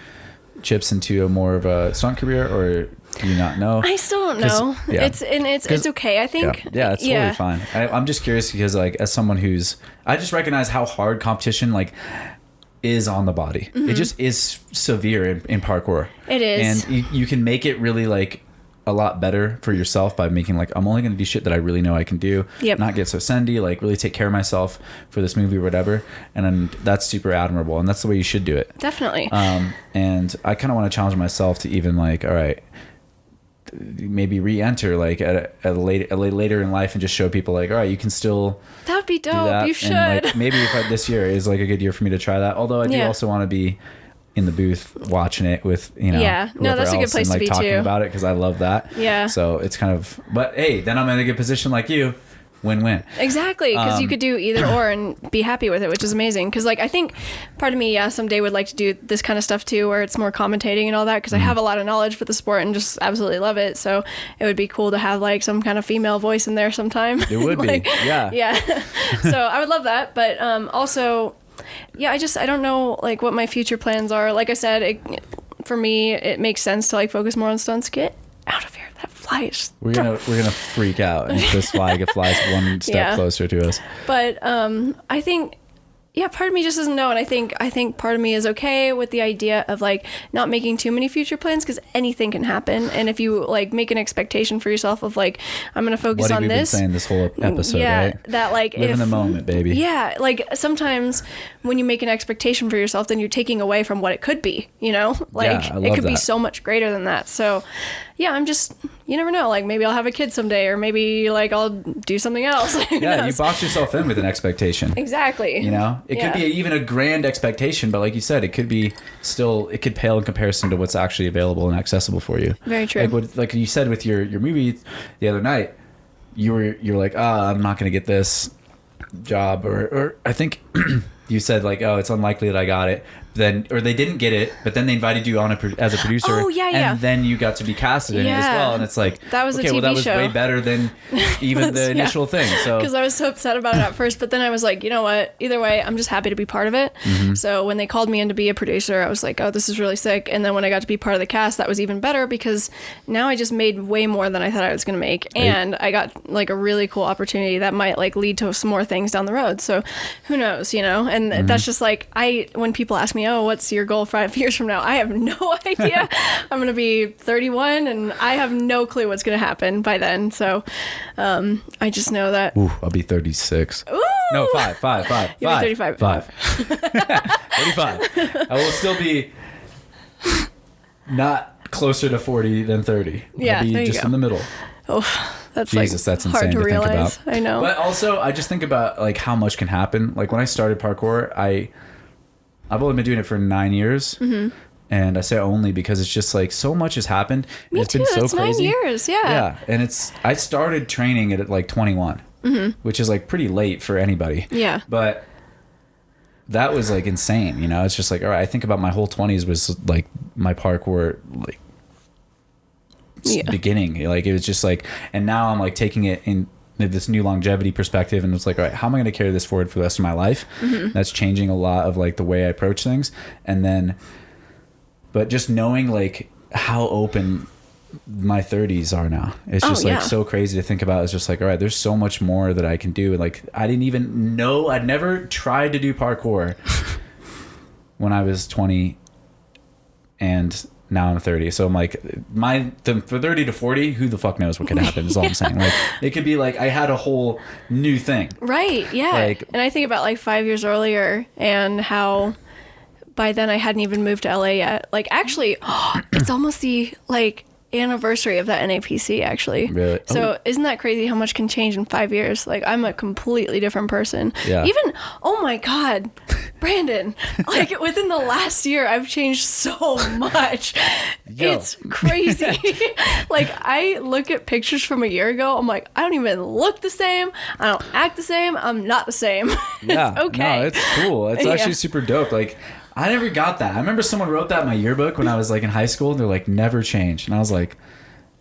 A: chips into a more of a stunt career, or do you not know?
B: I still don't know. It's okay, I think.
A: Yeah, it's totally fine. I'm just curious because like as someone I just recognize how hard competition like is on the body. It just is severe in parkour.
B: It is.
A: And you can make it really like a lot better for yourself by making like, I'm only going to do shit that I really know I can do. Not get so sendy, like really take care of myself for this movie or whatever. And then that's super admirable, and that's the way you should do it.
B: Definitely.
A: And I kind of want to challenge myself to even like, all right, maybe re-enter like at a later in life, and just show people like, all right, you can still
B: that would be dope.
A: Do that.
B: You should.
A: And like maybe if this year is like a good year for me to try that, although I do also want to be in the booth watching it with, you know,
B: that's a good place
A: and, like,
B: to be
A: talking
B: too
A: about it, because I love that. So it's kind of, but hey, then I'm in a good position like you. Win-win.
B: Exactly, because you could do either or and be happy with it, which is amazing. Because like I think part of me someday would like to do this kind of stuff too, where it's more commentating and all that, because I have a lot of knowledge for the sport and just absolutely love it. So it would be cool to have like some kind of female voice in there sometime.
A: It would
B: like,
A: be yeah.
B: So I would love that, but also I don't know like what my future plans are. Like I said, for me it makes sense to like focus more on stunts. Get out of here. That fly is...
A: We're gonna freak out if this fly flies one step closer to us.
B: But I think part of me just doesn't know, and I think part of me is okay with the idea of like not making too many future plans, because anything can happen. And if you like make an expectation for yourself of like, I'm gonna focus on this. What have you been saying
A: this whole episode, right?
B: That like
A: live in the moment, baby. Yeah,
B: like sometimes when you make an expectation for yourself, then you're taking away from what it could be. You know, like it could be so much greater than that. So I'm just, you never know. Like maybe I'll have a kid someday, or maybe like I'll do something else.
A: You box yourself in with an expectation.
B: Exactly.
A: You know, it could be even a grand expectation, but like you said, it could be it could pale in comparison to what's actually available and accessible for you.
B: Very true.
A: Like you said with your movie the other night, you're like, I'm not going to get this job, or I think you said like, oh, it's unlikely that I got it. Then, or they didn't get it, but then they invited you on as a producer.
B: Oh, and
A: then you got to be casted in it as well. And it's like,
B: that was a TV
A: well, that was
B: show.
A: way better than even the initial thing. So
B: because I was so upset about it at first, but then I was like, you know what? Either way, I'm just happy to be part of it. So when they called me in to be a producer, I was like, oh, this is really sick. And then when I got to be part of the cast, that was even better, because now I just made way more than I thought I was going to make, and I got like a really cool opportunity that might like lead to some more things down the road. So who knows, you know? And that's just like when people ask me me, oh, what's your goal 5 years from now? I have no idea. I'm going to be 31 and I have no clue what's going to happen by then. So I just know that.
A: Ooh, I'll be 36.
B: Ooh!
A: No, five.
B: You'll be 35.
A: 35. I will still be not closer to 40 than 30.
B: Yeah,
A: I'll be
B: there you
A: just
B: go.
A: in the middle.
B: Oh, that's
A: Jesus, that's
B: hard
A: insane
B: to
A: to think
B: realize.
A: about.
B: I know.
A: But also, I just think about like how much can happen. Like when I started parkour, I've only been doing it for 9 years. Mm-hmm. And I say only because it's just like so much has happened.
B: Me
A: it's
B: too.
A: been so
B: It's
A: crazy.
B: 9 years. Yeah.
A: Yeah. And I started training at like 21, which is like pretty late for anybody.
B: Yeah.
A: But that was like insane. You know, it's just like, all right, I think about my whole 20s was like my parkour, like, beginning. Like it was just like, and now I'm like taking it in this new longevity perspective, and it's like, all right, how am I going to carry this forward for the rest of my life? That's changing a lot of like the way I approach things. And then, but just knowing like how open my 30s are now, it's just like so crazy to think about. It's just like, all right, there's so much more that I can do. And like I didn't even know, I'd never tried to do parkour when I was 20, and now I'm 30. So I'm like, for 30 to 40, who the fuck knows what could happen is all I'm saying. Like it could be like I had a whole new thing.
B: Right. Yeah.
A: Like,
B: and I think about like 5 years earlier and how by then I hadn't even moved to LA yet. Like actually, it's almost the like anniversary of that NAPC actually.
A: Really?
B: So isn't that crazy how much can change in 5 years? Like I'm a completely different person.
A: Yeah.
B: Even, oh my God, Brandon, like within the last year, I've changed so much.
A: Yo.
B: It's crazy. Like I look at pictures from a year ago. I'm like, I don't even look the same. I don't act the same. I'm not the same.
A: Yeah.
B: It's okay.
A: No, it's cool. It's actually super dope. Like I never got that. I remember someone wrote that in my yearbook when I was like in high school. They're like, never change. And I was like,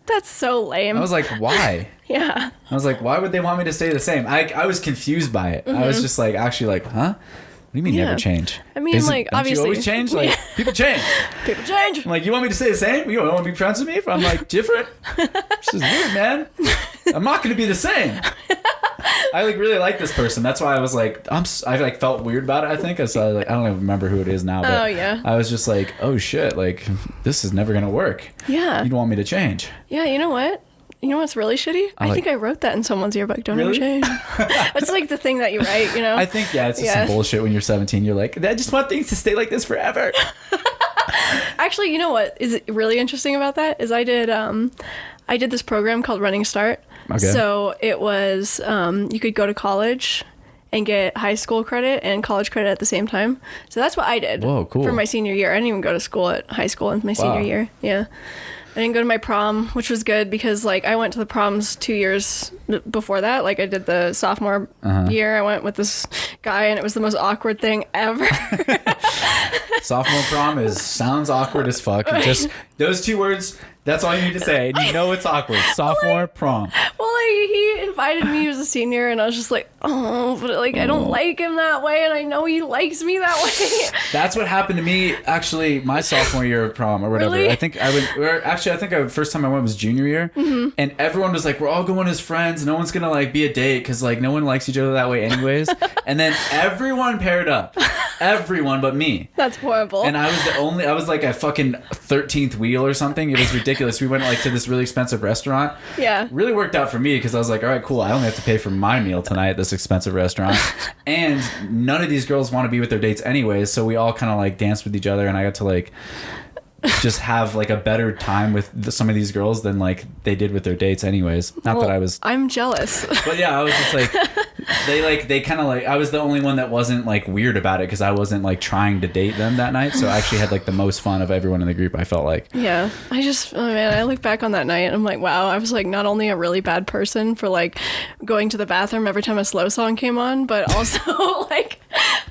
B: That's so lame.
A: I was like, why?
B: Yeah.
A: I was like, why would they want me to stay the same? I was confused by it. I was just like, actually like, huh? What do you mean
B: Yeah.
A: never change?
B: I mean, like,
A: don't
B: obviously-
A: you always change? Like, people change.
B: People change.
A: I'm like, you want me to stay the same? You don't want to be friends with me if I'm like different? This is weird, man. I'm not going to be the same. I like really like this person. That's why I was like, I like felt weird about it. I think I like, I don't even remember who it is now. But
B: Oh, yeah.
A: I was just like, oh shit, like this is never gonna work.
B: Yeah.
A: You don't want me to change.
B: Yeah, you know what? You know what's really shitty? I think I wrote that in someone's yearbook. Don't ever
A: Really?
B: change. It's like the thing that you write, you know?
A: I think it's just some bullshit when you're 17. You're like, I just want things to stay like this forever.
B: Actually, you know what is really interesting about that is I did this program called Running Start.
A: Okay.
B: So it was you could go to college and get high school credit and college credit at the same time. So that's what I did.
A: Whoa, cool.
B: For my senior year. I didn't even go to school at high school in my senior year. Yeah. I didn't go to my prom, which was good because like I went to the proms 2 years before that. Like I did the sophomore year. I went with this guy and it was the most awkward thing ever.
A: Sophomore prom sounds awkward as fuck. Just those two words, that's all you need to say. And you know it's awkward. Sophomore prom.
B: Well, like he invited me as a senior and I was just like, oh, but like I don't like him that way and I know he likes me that way.
A: That's what happened to me actually my sophomore year of prom or whatever.
B: Really?
A: I think first time I went was junior year, and everyone was like, we're all going as friends. No one's gonna like be a date because like no one likes each other that way anyways. And then everyone paired up, everyone but me.
B: That's horrible.
A: And I was like a fucking 13th wheel or something. It was ridiculous. We went like to this really expensive restaurant.
B: Yeah.
A: Really worked out for me because I was like, all right, cool. I only have to pay for my meal tonight at this expensive restaurant. And none of these girls want to be with their dates anyways. So we all kind of like danced with each other, and I got to like just have like a better time with some of these girls than like they did with their dates anyways. Not that I was...
B: I'm jealous.
A: But yeah, I was just like... They kind of like... I was the only one that wasn't like weird about it because I wasn't like trying to date them that night. So I actually had like the most fun of everyone in the group, I felt like.
B: Yeah. I look back on that night and I'm like, wow, I was like not only a really bad person for like going to the bathroom every time a slow song came on, but also like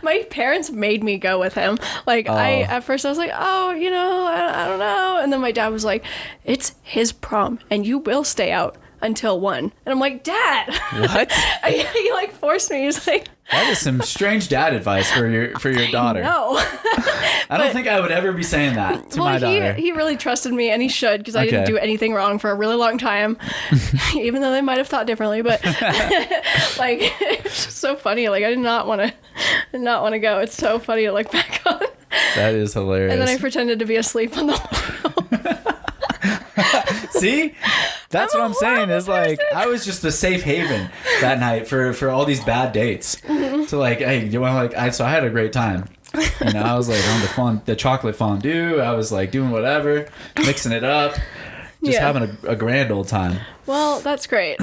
B: my parents made me go with him. Like at first I was like, oh, you know, I don't know. And then my dad was like, it's his prom and you will stay out until 1. And I'm like, Dad.
A: What?
B: He like forced me. He's like,
A: that is some strange dad advice for your daughter.
B: No.
A: I don't think I would ever be saying that to my daughter.
B: He really trusted me, and he should, because I didn't do anything wrong for a really long time, even though they might have thought differently. But like, it's just so funny. Like I did not want to go. It's so funny to look back on.
A: That is hilarious.
B: And then I pretended to be asleep on the wheel.
A: See, that's what I'm saying. Is like I was just the safe haven that night for all these bad dates. So like, hey, you want so I had a great time. You know, I was like on the chocolate fondue. I was like doing whatever, mixing it up, just having a grand old time.
B: Well, that's great.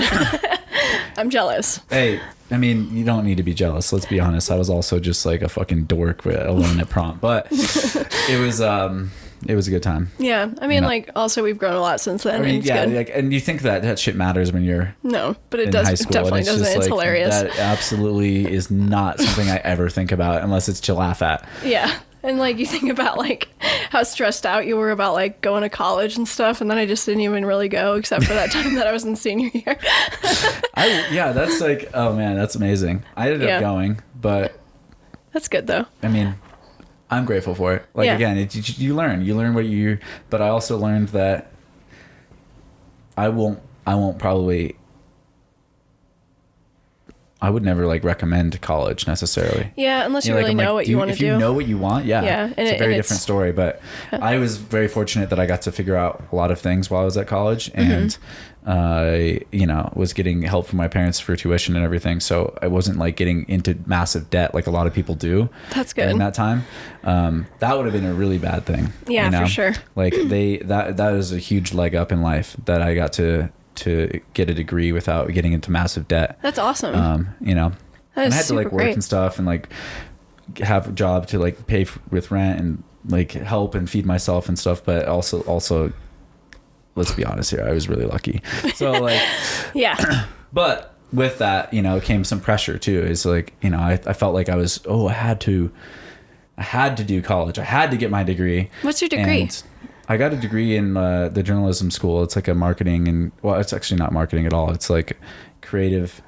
B: I'm jealous.
A: Hey, I mean, you don't need to be jealous. Let's be honest. I was also just like a fucking dork alone at prom, but it was a good time.
B: Yeah, I mean, like, also we've grown a lot since then.
A: I mean,
B: it's
A: yeah,
B: good.
A: like, and you think that shit matters when you're
B: but it
A: in
B: does.
A: high school,
B: It definitely
A: and
B: doesn't.
A: just,
B: It's
A: like,
B: hilarious.
A: That absolutely is not something I ever think about unless it's to laugh at.
B: Yeah. And like you think about like how stressed out you were about like going to college and stuff, and then I just didn't even really go except for that time that I was in senior year.
A: That's like, oh man, that's amazing. I ended up going, but
B: that's good though.
A: I mean, I'm grateful for it. Like again, you learn what you. But I also learned that I won't probably. I would never like recommend college necessarily.
B: Yeah, unless you really know what you want to do.
A: If you know what you want,
B: and
A: it's a very different story. But I was very fortunate that I got to figure out a lot of things while I was at college, and was getting help from my parents for tuition and everything. So I wasn't like getting into massive debt like a lot of people do.
B: That's good.
A: In that time, that would have been a really bad thing.
B: Yeah, for sure.
A: Like that is a huge leg up in life that I got to get a degree without getting into massive debt.
B: That's awesome.
A: And I had to like work
B: great.
A: and stuff and like have a job to like pay with rent and like help and feed myself and stuff. But also, let's be honest here, I was really lucky. So like,
B: yeah.
A: But with that, came some pressure too. It's like, I felt like I had to do college. I had to get my degree.
B: What's your degree?
A: And I got a degree in the journalism school. It's like a marketing it's actually not marketing at all. It's like creative.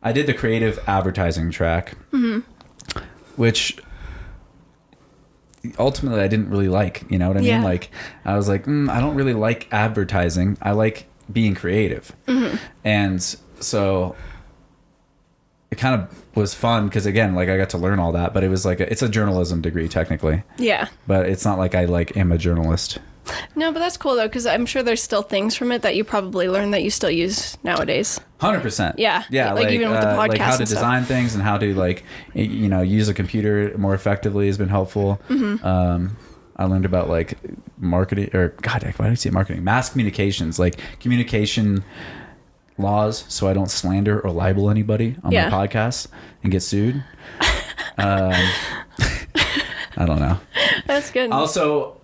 A: I did the creative advertising track, which ultimately I didn't really like. You know what I mean? Like I was like, I don't really like advertising. I like being creative. And so it kind of was fun because again, like I got to learn all that, but it was like it's a journalism degree technically. Yeah. But it's not like I like am a journalist.
B: No, but that's cool though, because I'm sure there's still things from it that you probably learn that you still use nowadays.
A: 100%.
B: Yeah.
A: Yeah.
B: Like even with the podcast,
A: like how to
B: and
A: design things and how to like use a computer more effectively has been helpful. I learned about like marketing why did I say marketing? Mass communications, like communication laws, so I don't slander or libel anybody on my podcast and get sued. I don't know.
B: That's good.
A: Also,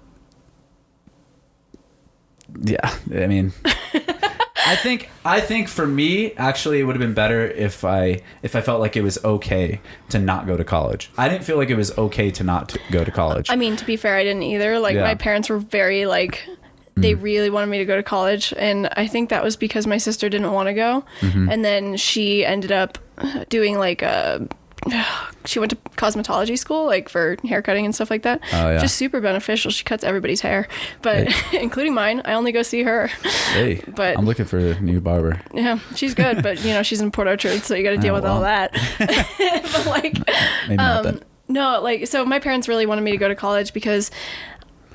A: yeah, I mean, I think for me, actually, it would have been better if I felt like it was okay to not go to college. I didn't feel like it was okay to not go to college.
B: I mean, to be fair, I didn't either. Like my parents were very like. They really wanted me to go to college, and I think that was because my sister didn't want to go. And then she ended up doing like she went to cosmetology school, like for hair cutting and stuff like that. Oh, yeah. Just super beneficial. She cuts everybody's hair, but including mine. I only go see her. Hey, but
A: I'm looking for a new barber.
B: Yeah, she's good, but she's in Port Orchard, so you got to deal with all that. But like,
A: maybe not that.
B: No, like, so my parents really wanted me to go to college because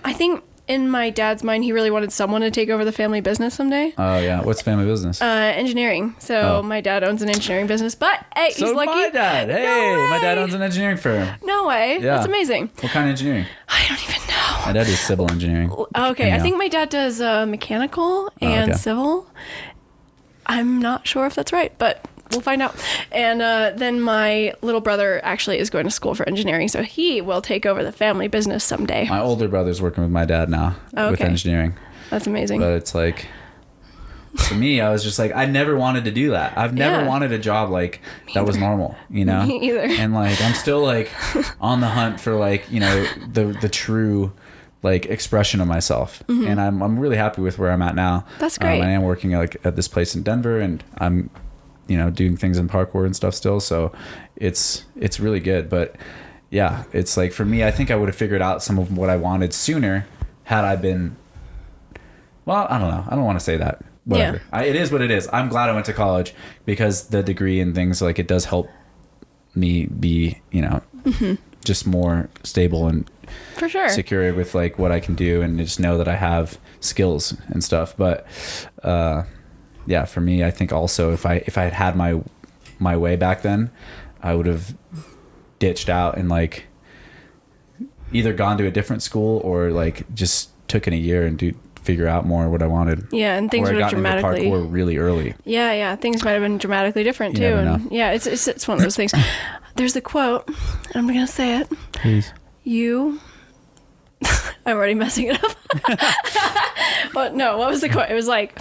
B: I think in my dad's mind, he really wanted someone to take over the family business someday.
A: Oh, yeah. What's family business?
B: Engineering. So my dad owns an engineering business, but hey, he's lucky.
A: My dad. Hey,
B: no
A: my dad owns an engineering firm.
B: No way. Yeah. That's amazing.
A: What kind of engineering?
B: I don't even know.
A: My dad does civil engineering.
B: Okay. I think my dad does mechanical and civil. I'm not sure if that's right, but we'll find out. And then my little brother actually is going to school for engineering, so he will take over the family business someday.
A: My older brother's working with my dad now with engineering.
B: That's amazing.
A: But it's like, to me, I was just like, I never wanted to do that. I've never wanted a job like that was normal, Me
B: either.
A: And like, I'm still like on the hunt for like, the true like expression of myself. And I'm really happy with where I'm at now.
B: That's great.
A: I am working like at this place in Denver, and I'm doing things in parkour and stuff still. So it's really good. But yeah, it's like for me, I think I would have figured out some of what I wanted sooner had I been, well, I don't know. I don't want to say that. Whatever. Yeah. It is what it is. I'm glad I went to college because the degree and things like it does help me be, just more stable and
B: for sure
A: secure with like what I can do, and just know that I have skills and stuff. But yeah, for me, I think also if I had my way back then, I would have ditched out and like either gone to a different school or like just took in a year and figure out more what I wanted.
B: Yeah, and things would have dramatically
A: into parkour really early.
B: Yeah, things might have been dramatically different too.
A: You never
B: And
A: know.
B: yeah, it's one of those things. There's the quote, and I'm gonna say it.
A: Please.
B: I'm already messing it up. But no, what was the quote? It was like,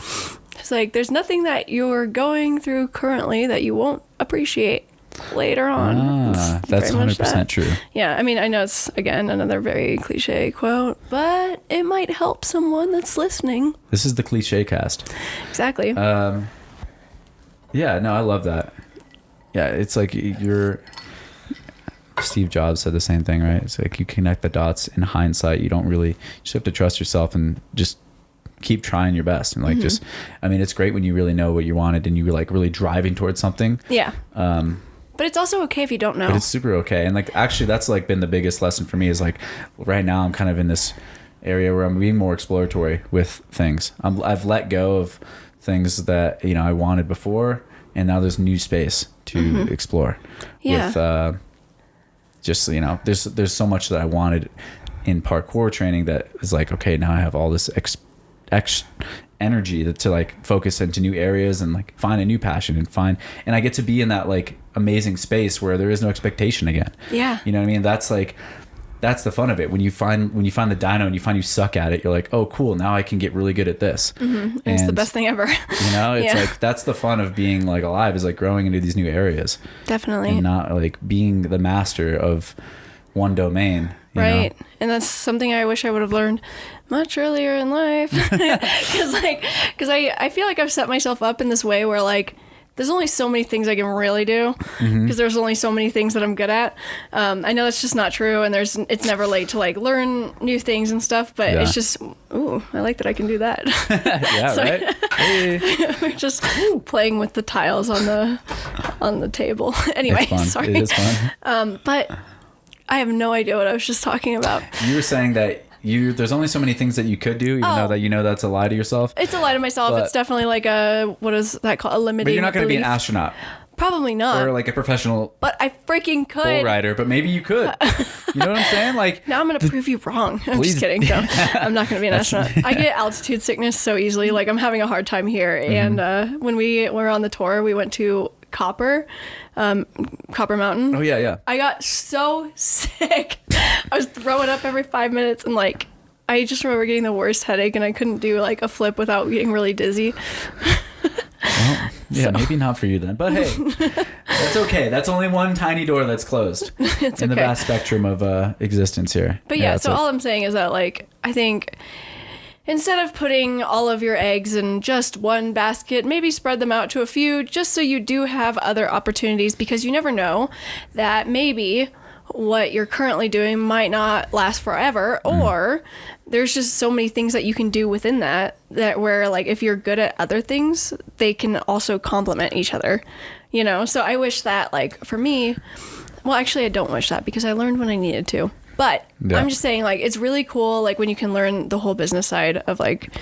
B: there's nothing that you're going through currently that you won't appreciate later on.
A: That's 100% true.
B: Yeah, I mean, I know it's, again, another very cliche quote, but it might help someone that's listening.
A: This is the cliche cast.
B: Exactly.
A: Yeah, no, I love that. Yeah, it's like Steve Jobs said the same thing, right? It's like you connect the dots. In hindsight, you don't really, you just have to trust yourself and just keep trying your best. And like, just, I mean, it's great when you really know what you wanted and you were like really driving towards something.
B: Yeah. But it's also okay if you don't know.
A: But it's super okay. And like, actually that's like been the biggest lesson for me is like, right now I'm kind of in this area where I'm being more exploratory with things. I've let go of things that, you know, I wanted before, and now there's new space to explore.
B: Yeah.
A: With, just, you know, there's so much that I wanted in parkour training that is like, okay, now I have all this energy to like focus into new areas and like find a new passion and I get to be in that like amazing space where there is no expectation again.
B: Yeah.
A: You know what I mean? That's like, that's the fun of it. When you find the dyno and you find you suck at it, you're like, oh, cool. Now I can get really good at this.
B: And it's the best thing ever.
A: You know, it's like, that's the fun of being like alive, is like growing into these new areas.
B: Definitely.
A: And not like being the master of one domain.
B: Right. Know? And that's something I wish I would have learned much earlier in life. Because I feel like I've set myself up in this way where like, there's only so many things I can really do because there's only so many things that I'm good at. I know that's just not true, and it's never late to like learn new things and stuff, but it's just, ooh, I like that I can do that.
A: Yeah, so, right? Hey.
B: We're just playing with the tiles on the table. Anyway, sorry.
A: It is fun.
B: But I have no idea what I was just talking about.
A: You were saying that there's only so many things that you could do, even though that you know that's a lie to yourself.
B: It's a lie to myself. But it's definitely like what is that called? A limiting
A: But you're not going to be an
B: belief.
A: astronaut.
B: Probably not.
A: Or like a professional
B: But I freaking could.
A: bull rider, but maybe you could. You know what I'm saying? Like,
B: now I'm going to prove you wrong. I'm just kidding. No, I'm not going to be an astronaut. I get altitude sickness so easily. Like, I'm having a hard time here. And when we were on the tour, we went to Copper Mountain.
A: Oh, yeah.
B: I got so sick. I was throwing up every 5 minutes, and like, I just remember getting the worst headache, and I couldn't do like a flip without getting really dizzy.
A: Well, yeah, maybe not for you then. But hey, that's okay. That's only one tiny door that's closed in the vast spectrum of existence here.
B: But yeah, so all I'm saying is that like, I think instead of putting all of your eggs in just one basket, maybe spread them out to a few, just so you do have other opportunities, because you never know that maybe what you're currently doing might not last forever, or there's just so many things that you can do within that where like if you're good at other things, they can also complement each other, you know? So I wish that like for me, well, actually I don't wish that because I learned when I needed to, but I'm just saying like, it's really cool. Like when you can learn the whole business side of like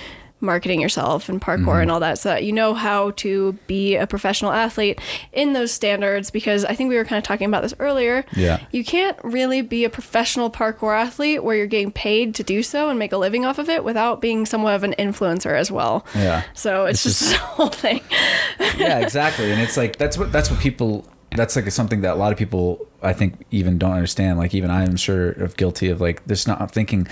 B: marketing yourself and parkour and all that, so that you know how to be a professional athlete in those standards, because I think we were kind of talking about this earlier.
A: Yeah.
B: You can't really be a professional parkour athlete where you're getting paid to do so and make a living off of it without being somewhat of an influencer as well.
A: Yeah.
B: So it's just the whole thing.
A: Yeah, exactly. And it's like, that's what people, that's like something that a lot of people I think even don't understand. Like even I am sure of guilty of like, there's not, I'm thinking,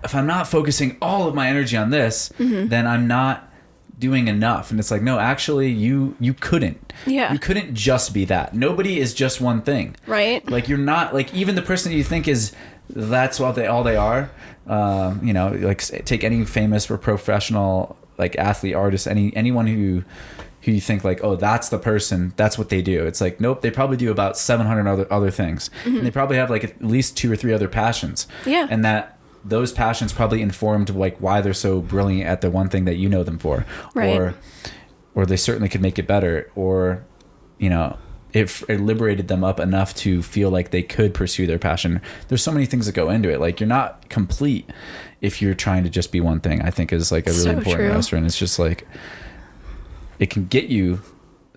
A: if I'm not focusing all of my energy on this, then I'm not doing enough. And it's like, no, actually you couldn't.
B: Yeah.
A: You couldn't just be that. Nobody is just one thing.
B: Right.
A: Like you're not, like even the person you think is, that's what all they are. You know, like take any famous or professional like athlete, artist, anyone who you think like, oh, that's the person, that's what they do. It's like, nope, they probably do about 700 other things. And they probably have like at least 2 or 3 other passions.
B: Yeah.
A: And those passions probably informed like why they're so brilliant at the one thing that you know them for.
B: Right.
A: Or they certainly could make it better, or, you know, it liberated them up enough to feel like they could pursue their passion. There's so many things that go into it. Like, you're not complete if you're trying to just be one thing, I think is like a really
B: So
A: important
B: true.
A: restaurant. It's just like, it can get you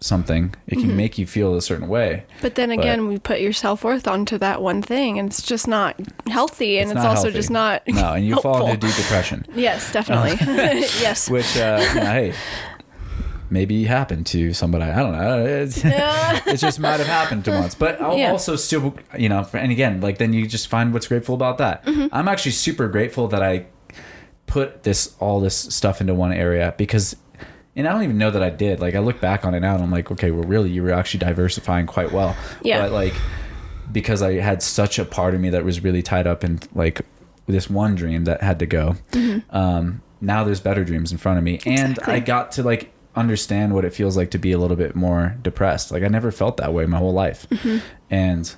A: something. It can make you feel a certain way.
B: But then again, we put your self-worth onto that one thing, and it's just not healthy, and it's
A: not
B: also
A: healthy.
B: just not
A: No, and you fall into
B: helpful.
A: deep depression.
B: Yes, definitely. Yes.
A: Which, hey, maybe happened to somebody. I don't know. It just might have happened to once. But I'll also still, and again, like, then you just find what's grateful about that. I'm actually super grateful that I put all this stuff into one area, because, and I don't even know that I did. Like, I look back on it now and I'm like, okay, well, really, you were actually diversifying quite well.
B: Yeah.
A: But like, because I had such a part of me that was really tied up in like this one dream that had to go. Now there's better dreams in front of me. And I got to like understand what it feels like to be a little bit more depressed. Like, I never felt that way my whole life. And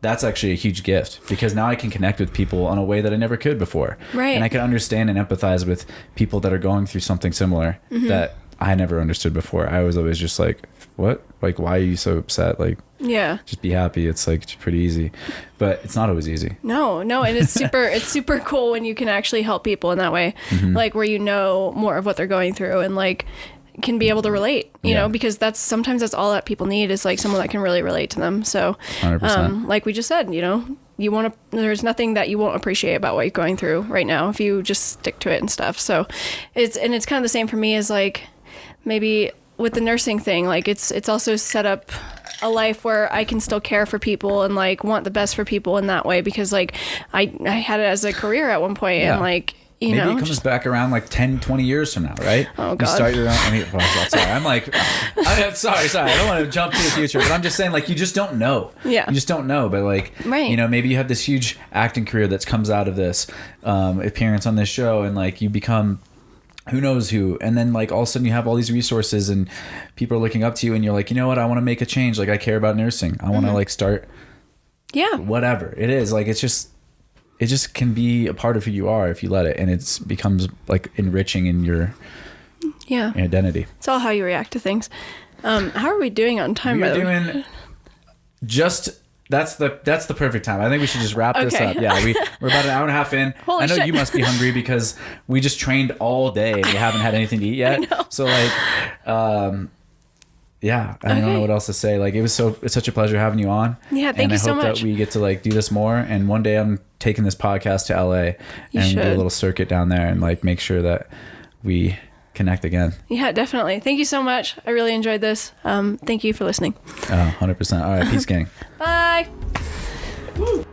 A: that's actually a huge gift, because now I can connect with people in a way that I never could before.
B: Right.
A: And I can understand and empathize with people that are going through something similar that I never understood before. I was always just like, what? Like, why are you so upset? Like, just be happy. It's like, it's pretty easy, but it's not always easy.
B: No, and it's super cool when you can actually help people in that way, like where you know more of what they're going through and like can be able to relate, you know, because sometimes that's all that people need is like someone that can really relate to them. So
A: 100%.
B: like we just said, there's nothing that you won't appreciate about what you're going through right now if you just stick to it and stuff. So it's kind of the same for me as like maybe with the nursing thing, like it's also set up a life where I can still care for people and like want the best for people in that way, because like I had it as a career at one point and like,
A: maybe it comes back around like 10, 20 years from now, right?
B: Oh, God.
A: You start your own. Sorry. I'm like, sorry. I don't want to jump to the future, but I'm just saying, like, you just don't know.
B: Yeah.
A: You just don't know. But like, maybe you have this huge acting career that comes out of this appearance on this show, and like you become who knows who, and then like all of a sudden you have all these resources and people are looking up to you, and you're like, you know what? I want to make a change. Like, I care about nursing. I want to like start. Yeah. Whatever it is, like, it just can be a part of who you are if you let it, and it becomes like enriching in your identity.
B: It's all how you react to things. How are we doing on time?
A: We're doing that's the perfect time. I think we should just wrap this up. Yeah, we're about an hour and a half in.
B: Holy
A: I know
B: shit.
A: you must be hungry because we just trained all day and we haven't had anything to eat yet.
B: I know.
A: So like, I don't know what else to say. Like, it's such a pleasure having you on.
B: Yeah, thank you so much.
A: I hope that we get to like do this more. And one day I'm taking this podcast to LA and do a little circuit down there and like make sure that we connect again.
B: Yeah, definitely. Thank you so much. I really enjoyed this. Thank you for listening.
A: 100%. All right, peace, gang.
B: Bye.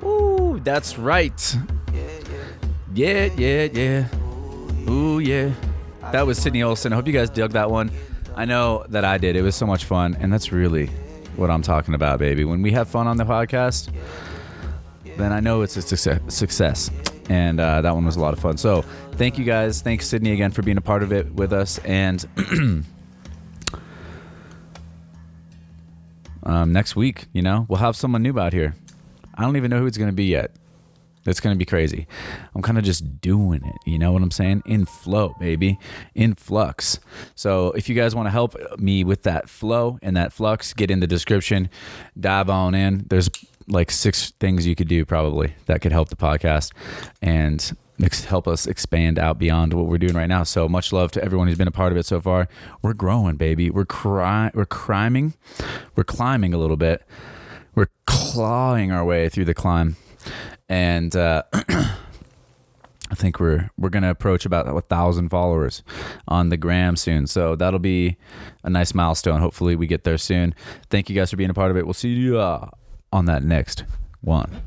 A: Ooh, that's right. Yeah. Ooh, yeah. That was Sydney Olson. I hope you guys dug that one. I know that I did. It was so much fun, and that's really what I'm talking about, baby. When we have fun on the podcast, then I know it's a success. And that one was a lot of fun. So thank you guys. Thanks, Sydney, again for being a part of it with us. And next week, we'll have someone new out here. I don't even know who it's going to be yet. It's going to be crazy. I'm kind of just doing it. You know what I'm saying? In flow, baby. In flux. So if you guys want to help me with that flow and that flux, get in the description. Dive on in. There's like 6 things you could do probably that could help the podcast and help us expand out beyond what we're doing right now. So much love to everyone who's been a part of it so far. We're growing, baby. We're climbing a little bit. We're clawing our way through the climb. And I think we're going to approach about 1,000 followers on the gram soon. So that'll be a nice milestone. Hopefully we get there soon. Thank you guys for being a part of it. We'll see you on that next one.